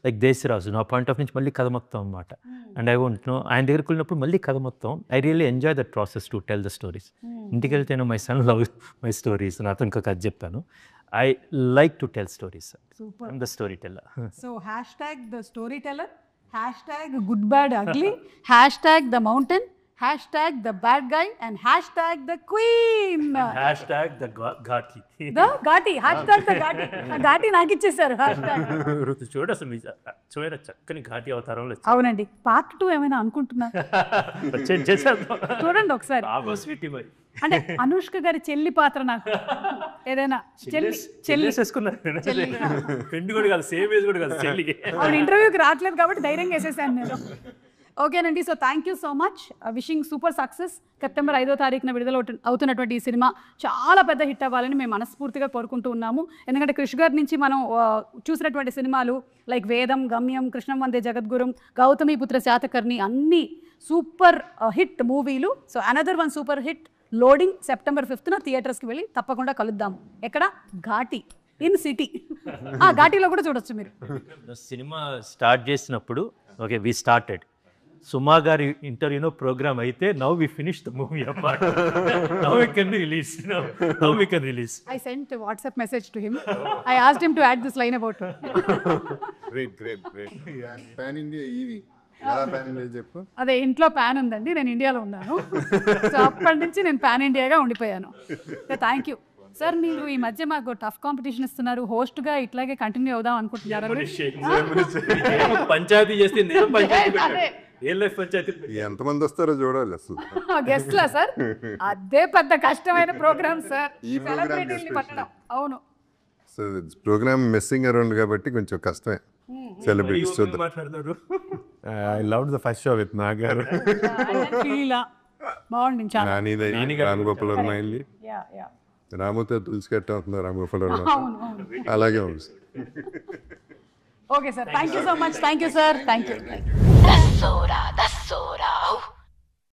లైక్ దేశరాజు నా పాయింట్ ఆఫ్ నుంచి మళ్ళీ కథ మొత్తం అన్నమాట. అండ్ ఐ వాంట్ నో ఆయన దగ్గరికి వెళ్ళినప్పుడు మళ్ళీ కథ మొత్తం. I really enjoy that process to tell the stories. ఇంటికి వెళ్తేనే my son love my stories, నాతో ఇంకా కథ చెప్పాను. I like to tell stories. I'm the storyteller. So hashtag the storyteller, hashtag good bad ugly, hashtag the mountain, hashtag the bad guy and hashtag the queen, hashtag the Ghaati. Hashtag the Ghaati. Ghaati నాకు ఇచ్చేసారు హ్యాష్ ట్యాగ్. చూడ అసలు చూడ చక్కని ఘాటి అవతారంలో. అవునండి. పార్ట్ 2 ఏమైనా అనుకుంటున్నా? చూడండి ఒకసారి. అంటే అనుష్క గారి చెల్లి పాత్ర నాకు ఏదైనా చెల్లి ఫ్రెండ్ కూడా కాదు, సేమ్ ఏజ్ కూడా కాదు చెల్లికి. అవును, ఇంటర్వ్యూకి రావట్లేదు కాబట్టి ధైర్యంగా వేసేసాను నేను. ఓకేనండి. So thank you so much. Wishing super success. September 5వ తారీఖున విడుదల అవుతున్నటువంటి ఈ సినిమా చాలా పెద్ద హిట్ అవ్వాలని మేము మనస్ఫూర్తిగా కోరుకుంటూ ఉన్నాము. ఎందుకంటే క్రిష్ గారి నుంచి మనం చూసినటువంటి సినిమాలు లైక్ వేదం, గమ్యం, కృష్ణం వందే జగద్గురం, గౌతమిపుత్ర శాతకర్ణి అన్నీ సూపర్ హిట్ మూవీలు. So another one super hit loading September 5న థియేటర్స్కి వెళ్ళి తప్పకుండా కలుద్దాం. ఎక్కడ? Ghaati in city. ఘాటీలో కూడా చూడొచ్చు మీరు. సినిమా స్టార్ట్ చేసినప్పుడు ఓకే వి స్టార్టెడ్ సుమా గారి ఇంటర్వ్యూలో ప్రోగ్రామ్ అయితే now we finish the movie apart. Now we can release. I sent a WhatsApp message to him. I asked him to add this line about her. Great. Pan India ఇది పాన్ ఇండియా చెప్పు. అదే ఇంట్లో ప్యాన్ ఉందండి, నేను ఇండియాలో ఉన్నాను. సో అప్పటి నుంచి నేను పాన్ ఇండియాగా ఉండిపోయాను. Thank you sir. మీరు ఈ మధ్య మాకు టఫ్ కాంపిటీషన్ ఇస్తున్నారు, హోస్ట్గా ఇట్లాగే కంటిన్యూ అవుదాం అనుకుంటున్నారు. పంచాయతీ చేస్తే ఎంతమంది వస్తారో చూడాలి అసలు. గెస్ట్లా సార్? అదే పెద్ద కష్టమైన ప్రోగ్రామ్ సార్, సెలబ్రిటీని పట్టడం. అవును. సో ప్రోగ్రామ్ మెస్సింగ్ అరౌండ్ కాబట్టి కొంచెం కష్టమే. సెలబ్రిటీస్ చూద్దాం. I love the first show with నాగారు. బాగుంది చాలా. రామగోపాల్ వర్మ వెళ్ళి రాముతో తులసి కట్ట అవుతున్నారు. రామగోపాల్ వర్మ అలాగే ఉంది. Okay sir, thank you so much. Thank you sir. Thank you.